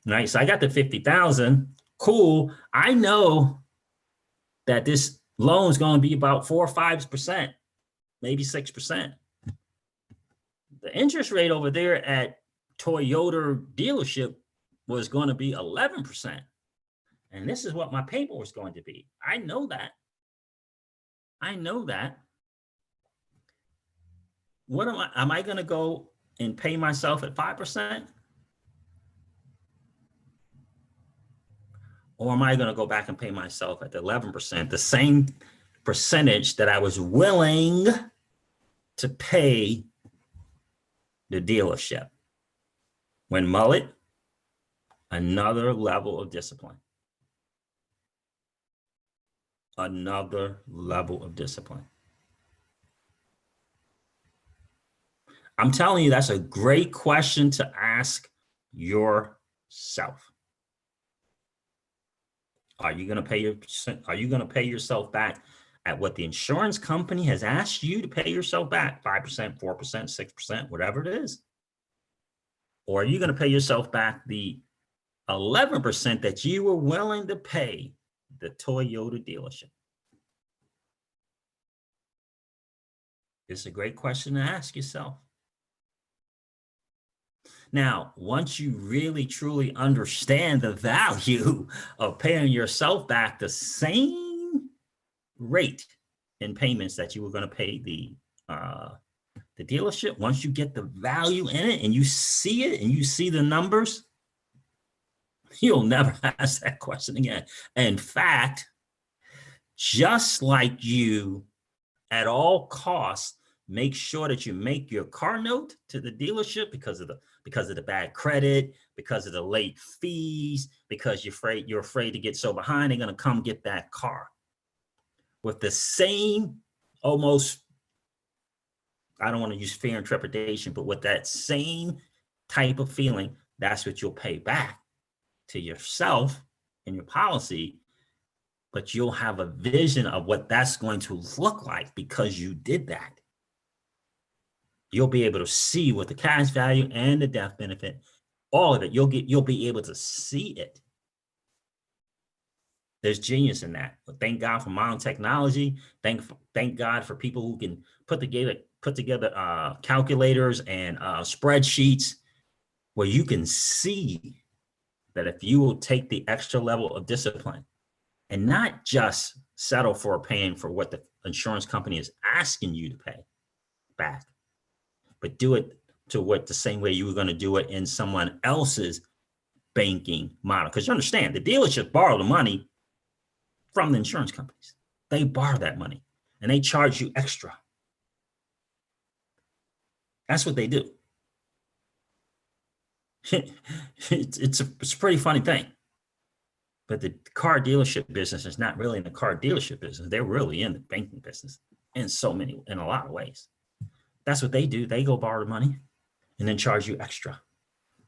right? So I got the 50,000. Cool. I know that this loan is going to be about 4 or 5%, maybe 6%. The interest rate over there at Toyota dealership was going to be 11%. And this is what my payment was going to be. I know that. I know that. What am I going to go and pay myself at 5%? Or am I going to go back and pay myself at the 11%, the same percentage that I was willing to pay the dealership? When mullet, another level of discipline. Another level of discipline. I'm telling you, that's a great question to ask yourself. Are you going to pay yourself back at what the insurance company has asked you to pay yourself back? 5%, 4%, 6%, whatever it is. Or are you going to pay yourself back the 11% that you were willing to pay the Toyota dealership? It's a great question to ask yourself. Now, once you really truly understand the value of paying yourself back the same rate in payments that you were going to pay the dealership, once you get the value in it and you see it and you see the numbers, you'll never ask that question again. In fact, just like you at all costs make sure that you make your car note to the dealership because of the bad credit, because of the late fees, because you're afraid to get so behind, they're going to come get that car. With the same almost, I don't want to use fear and trepidation, but with that same type of feeling, that's what you'll pay back to yourself in your policy. But you'll have a vision of what that's going to look like because you did that. You'll be able to see what the cash value and the death benefit, all of it, you'll be able to see it. There's genius in that. But thank God for modern technology. Thank God for people who can put together calculators and spreadsheets where you can see that if you will take the extra level of discipline and not just settle for paying for what the insurance company is asking you to pay back, but do it to what the same way you were going to do it in someone else's banking model. Because you understand, the dealerships borrow the money from the insurance companies. They borrow that money and they charge you extra. That's what they do. It's a pretty funny thing. But the car dealership business is not really in the car dealership business. They're really in the banking business in a lot of ways. That's what they do. They go borrow the money and then charge you extra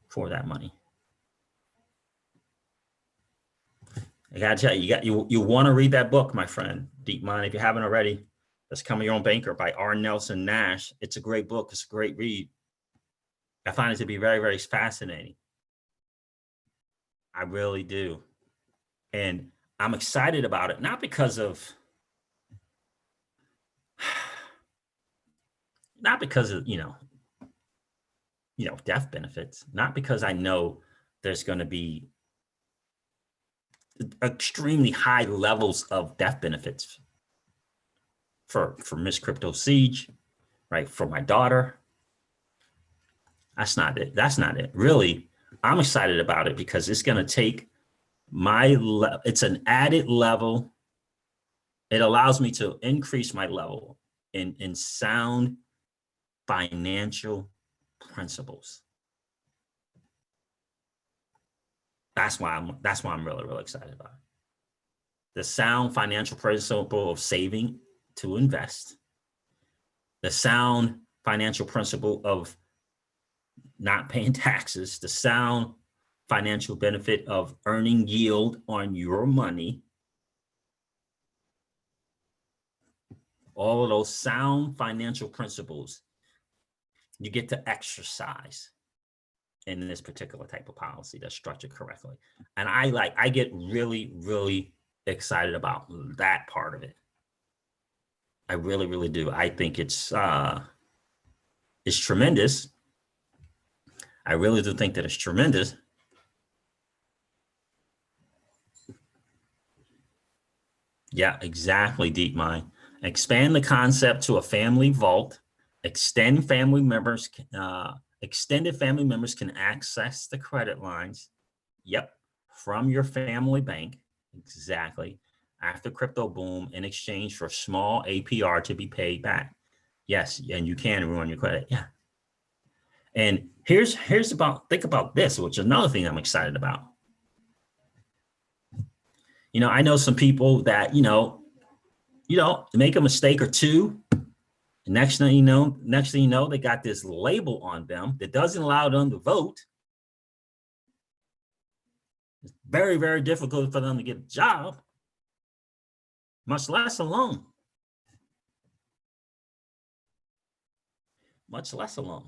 for that money. I gotta tell you, you want to read that book, my friend, Deep Mind. If you haven't already, Become Your Own Banker by R. Nelson Nash. It's a great book. It's a great read. I find it to be very, very fascinating. I really do. And I'm excited about it, not because of death benefits, not because I know there's going to be extremely high levels of death benefits for Miss Crypto Siege, right? For my daughter. That's not it. That's not it. Really, I'm excited about it because it's going to take it's an added level. It allows me to increase my level in sound financial principles. That's why I'm really, really excited about it. The sound financial principle of saving to invest. The sound financial principle of not paying taxes. The sound financial benefit of earning yield on your money. All of those sound financial principles you get to exercise in this particular type of policy that's structured correctly. And I get really, really excited about that part of it. I really, really do. I think it's tremendous. I really do think that it's tremendous. Yeah, exactly, Deep Mind. Expand the concept to a family vault. Extended family members can access the credit lines. Yep, from your family bank. Exactly. After crypto boom, in exchange for small APR to be paid back. Yes, and you can ruin your credit. Yeah. And think about this, which is another thing I'm excited about. I know some people that, make a mistake or two. Next thing you know, they got this label on them that doesn't allow them to vote. It's very, very difficult for them to get a job, much less a loan. Much less a loan.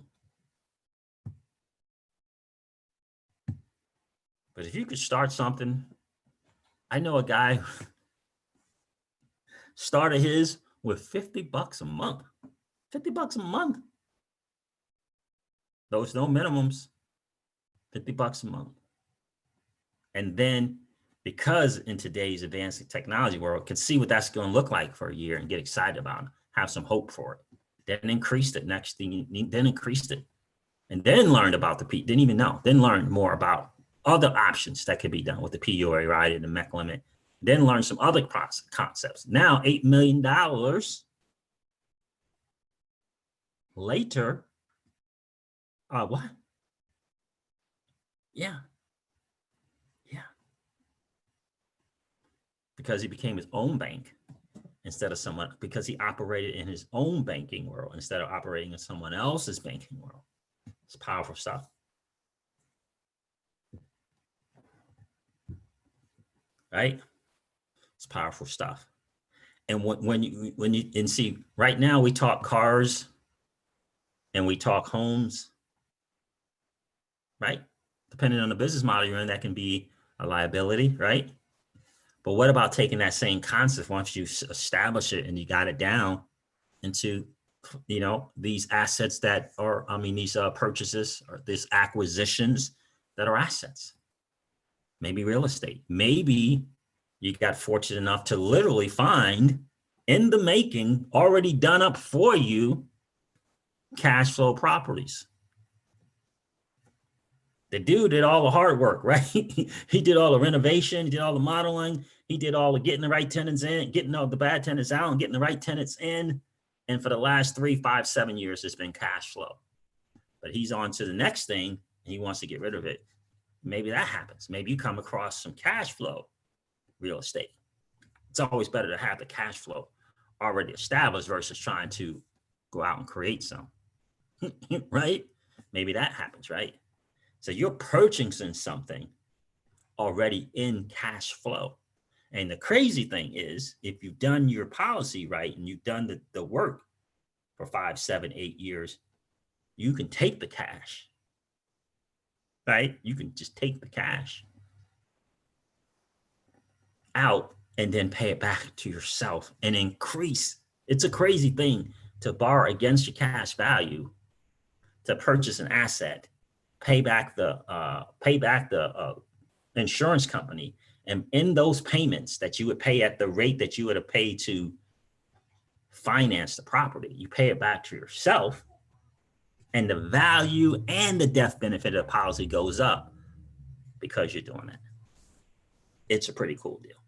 But if you could start something, I know a guy started his with $50 a month. $50 a month. Those no minimums. $50 a month. And then, because in today's advanced technology world, can see what that's going to look like for a year and get excited about it, have some hope for it. Then increased it. Next thing, then increased it. And then learned about didn't even know. Then learned more about other options that could be done with the PUA rider and the MEC limit. Then learned some other concepts. Now, $8 million later. What? Yeah. Because he became his own bank instead of because he operated in his own banking world instead of operating in someone else's banking world. It's powerful stuff. Right? It's powerful stuff. And when you see, right now we talk cars and we talk homes, right? Depending on the business model you're in, that can be a liability, right? But what about taking that same concept once you establish it and you got it down into, these assets that are, these purchases or these acquisitions that are assets? Maybe real estate. Maybe you got fortunate enough to literally find in the making, already done up for you, cash flow properties. The dude did all the hard work, right? He did all the renovation, he did all the modeling, he did all the getting the right tenants in, getting all the bad tenants out, and getting the right tenants in. And for the last 3, 5, 7 years, it's been cash flow. But he's on to the next thing, and he wants to get rid of it. Maybe that happens. Maybe you come across some cash flow real estate. It's always better to have the cash flow already established versus trying to go out and create some, right? Maybe that happens, right? So you're purchasing something already in cash flow. And the crazy thing is, if you've done your policy right and you've done the work for 5, 7, 8 years, you can take the cash, right? You can just take the cash. out and then pay it back to yourself and increase. It's a crazy thing to borrow against your cash value to purchase an asset, pay back the insurance company, and in those payments that you would pay at the rate that you would have paid to finance the property, you pay it back to yourself, and the value and the death benefit of the policy goes up because you're doing that. It's a pretty cool deal.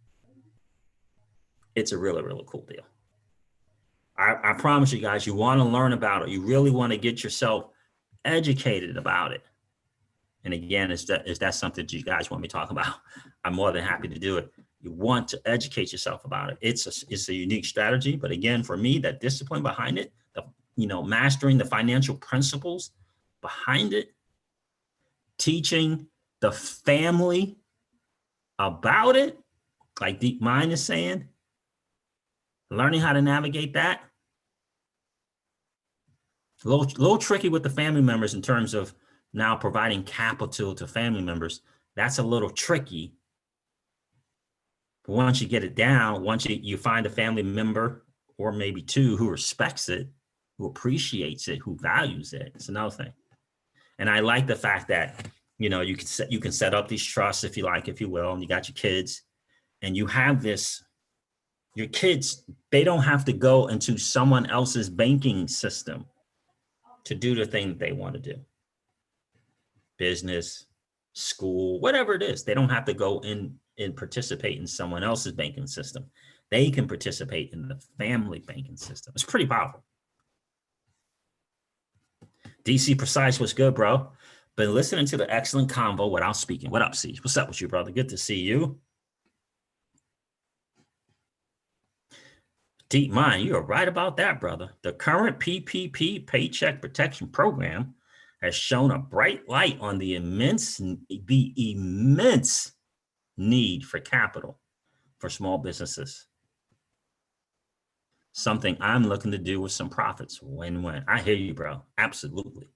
It's a really, really cool deal. I promise you guys, you want to learn about it. You really want to get yourself educated about it. And again, is that something that you guys want me to talk about? I'm more than happy to do it. You want to educate yourself about it. It's a unique strategy, but again, for me, that discipline behind it, mastering the financial principles behind it, teaching the family about it, like Deep Mind is saying, learning how to navigate that. A little tricky with the family members in terms of now providing capital to family members. That's a little tricky. But once you get it down, once you find a family member or maybe two who respects it, who appreciates it, who values it, it's another thing. And I like the fact that, you can set up these trusts if you like, if you will, and you got your kids and you have this, your kids, they don't have to go into someone else's banking system to do the thing that they want to do. Business, school, whatever it is. They don't have to go in and participate in someone else's banking system. They can participate in the family banking system. It's pretty powerful. DC Precise, what's good, bro? Been listening to the excellent convo without speaking. What up, Siege? What's up with you, brother? Good to see you. Deep Mind, you are right about that, brother. The current PPP Paycheck Protection Program has shown a bright light on the immense need for capital for small businesses. Something I'm looking to do with some profits. Win-win. I hear you, bro. Absolutely.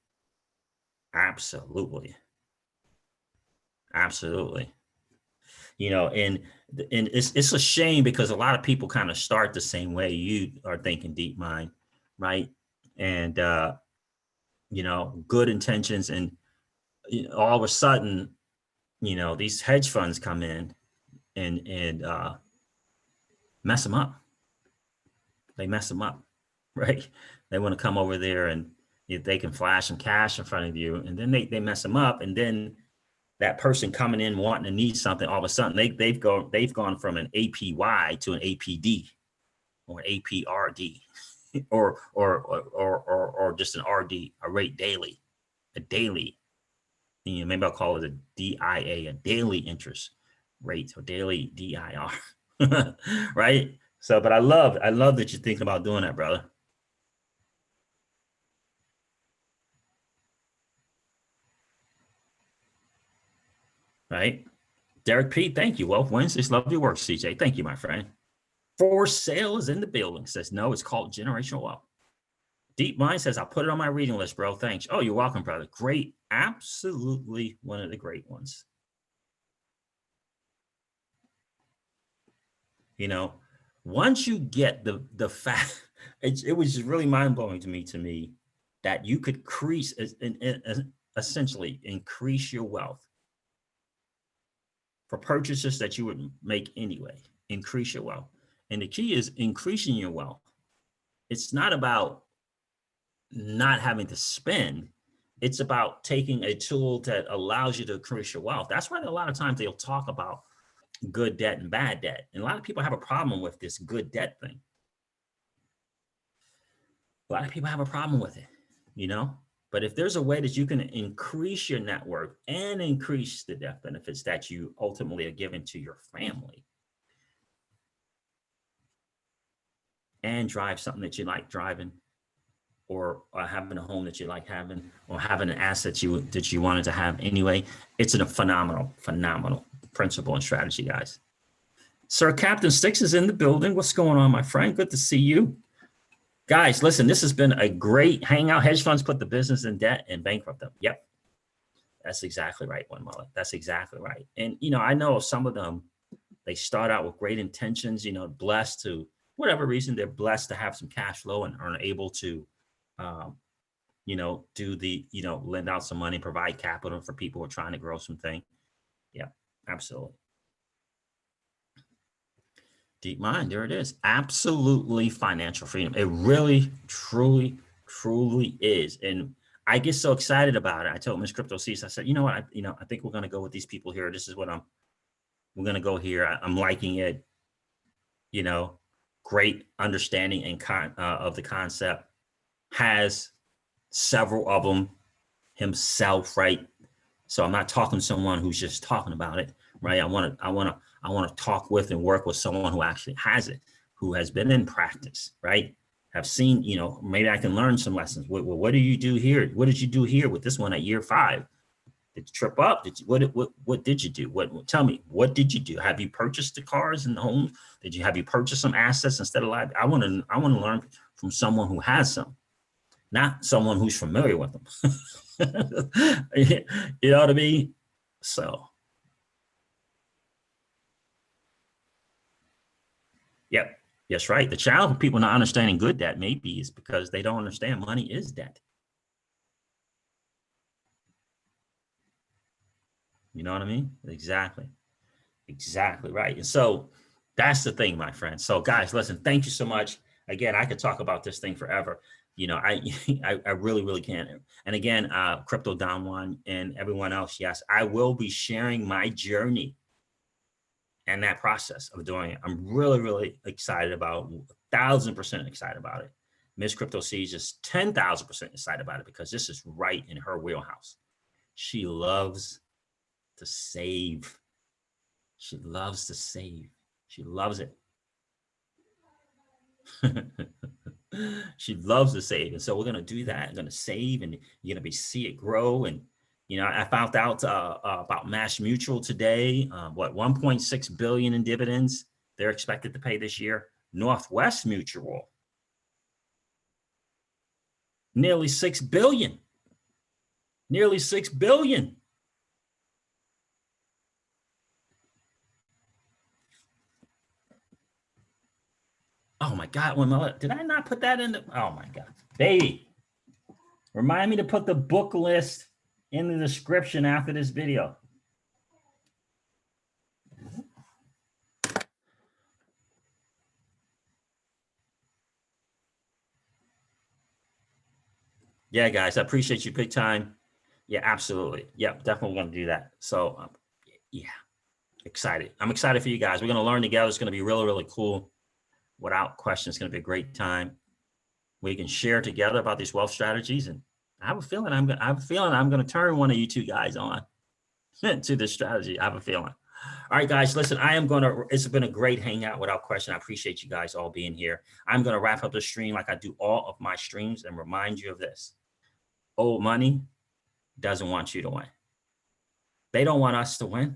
Absolutely. Absolutely. And it's a shame because a lot of people kind of start the same way you are thinking, Deep Mind, right? And good intentions, and all of a sudden, these hedge funds come in and mess them up. They mess them up, right? They want to come over there and if they can flash some cash in front of you, and then they mess them up, and then that person coming in wanting to need something, all of a sudden they've gone from an APY to an APD or an APRD or just an RD, a rate daily, a daily. Maybe I'll call it a DIA, a daily interest rate, or daily DIR, right? So, but I love that you're thinking about doing that, brother. Right? Derek P, thank you. Wealth Wednesdays, love your work, CJ. Thank you, my friend. For sale is in the building. Says no, it's called generational wealth. Deep Mind says, I'll put it on my reading list, bro. Thanks. Oh, you're welcome, brother. Great. Absolutely one of the great ones. Once you get the fact, it was just really mind-blowing to me that you could essentially increase your wealth for purchases that you would make anyway. Increase your wealth. And the key is increasing your wealth. It's not about not having to spend. It's about taking a tool that allows you to increase your wealth. That's why a lot of times they'll talk about good debt and bad debt. And a lot of people have a problem with this good debt thing. A lot of people have a problem with it, But if there's a way that you can increase your net worth and increase the death benefits that you ultimately are giving to your family, and drive something that you like driving, or having a home that you like having, or having an asset that you wanted to have anyway, it's a phenomenal principle and strategy, guys. Sir Captain Sticks is in the building. What's going on, my friend? Good to see you. Guys, listen, this has been a great hangout. Hedge funds put the business in debt and bankrupt them. Yep. That's exactly right, One Mullet. That's exactly right. And, I know some of them, They start out with great intentions, you know, blessed to whatever reason, they're blessed to have some cash flow and are able to, you know, do the, you know, lend out some money, provide capital for people who are trying to grow something. Yeah, absolutely. Deep mind, there it is. Absolutely financial freedom. It really, truly, truly is. And I get so excited about it. I told Miss Crypto Cease, I said, you know what, I think we're going to go with these people here. This is what we're going to go here. I'm liking it, you know, great understanding and of the concept. Has several of them himself, right? So I'm not talking to someone who's just talking about it, right? I want to talk with and work with someone who actually has it, who has been in practice, right? Have seen, you know, maybe I can learn some lessons. What do you do here? What did you do here with this one at year 5? Did you trip up? Did you, what did you do? Tell me, what did you do? Have you purchased the cars and the homes? Have you purchased some assets instead of life? I want to learn from someone who has some, not someone who's familiar with them. You know what I mean? So, yep, that's right. The challenge for people not understanding good debt maybe is because they don't understand money is debt. You know what I mean? Exactly. Exactly right. And so that's the thing, my friend. So guys, listen, thank you so much. Again, I could talk about this thing forever. You know, I really, really can. And again, Crypto Don Juan and everyone else, yes, I will be sharing my journey and that process of doing it. I'm really, really excited about, 1,000% excited about it. Miss Crypto C is just 10,000% excited about it because this is right in her wheelhouse. She loves to save. She loves to save. She loves it. She loves to save. And so we're going to do that. I'm going to save and you're going to see it grow. And, you know, I found out about Mass Mutual today, 1.6 billion in dividends they're expected to pay this year. Northwest Mutual, nearly 6 billion, nearly 6 billion. Oh my God, did I not put that in the, oh my God, baby. Remind me to put the book list in the description after this video. Yeah, guys, I appreciate you big time. Yeah, absolutely. Yeah, definitely going to do that. So, yeah, excited. I'm excited for you guys. We're going to learn together. It's going to be really, really cool. Without question, it's going to be a great time. We can share together about these wealth strategies, and I have a feeling I'm going to turn one of you two guys on to this strategy. I have a feeling. All right, guys, listen, it's been a great hangout without question. I appreciate you guys all being here. I'm going to wrap up the stream like I do all of my streams and remind you of this. Old money doesn't want you to win. They don't want us to win.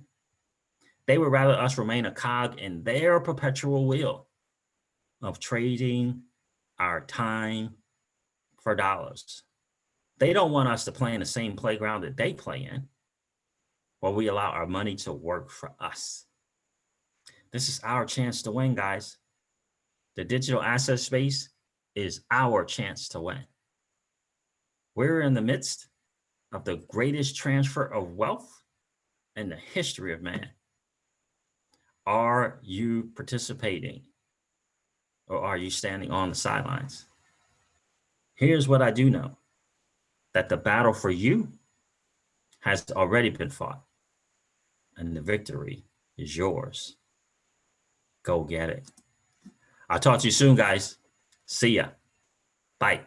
They would rather us remain a cog in their perpetual wheel of trading our time for dollars. They don't want us to play in the same playground that they play in, where we allow our money to work for us. This is our chance to win, guys. The digital asset space is our chance to win. We're in the midst of the greatest transfer of wealth in the history of man. Are you participating or are you standing on the sidelines? Here's what I do know, that the battle for you has already been fought and the victory is yours. Go get it. I'll talk to you soon, guys. See ya. Bye.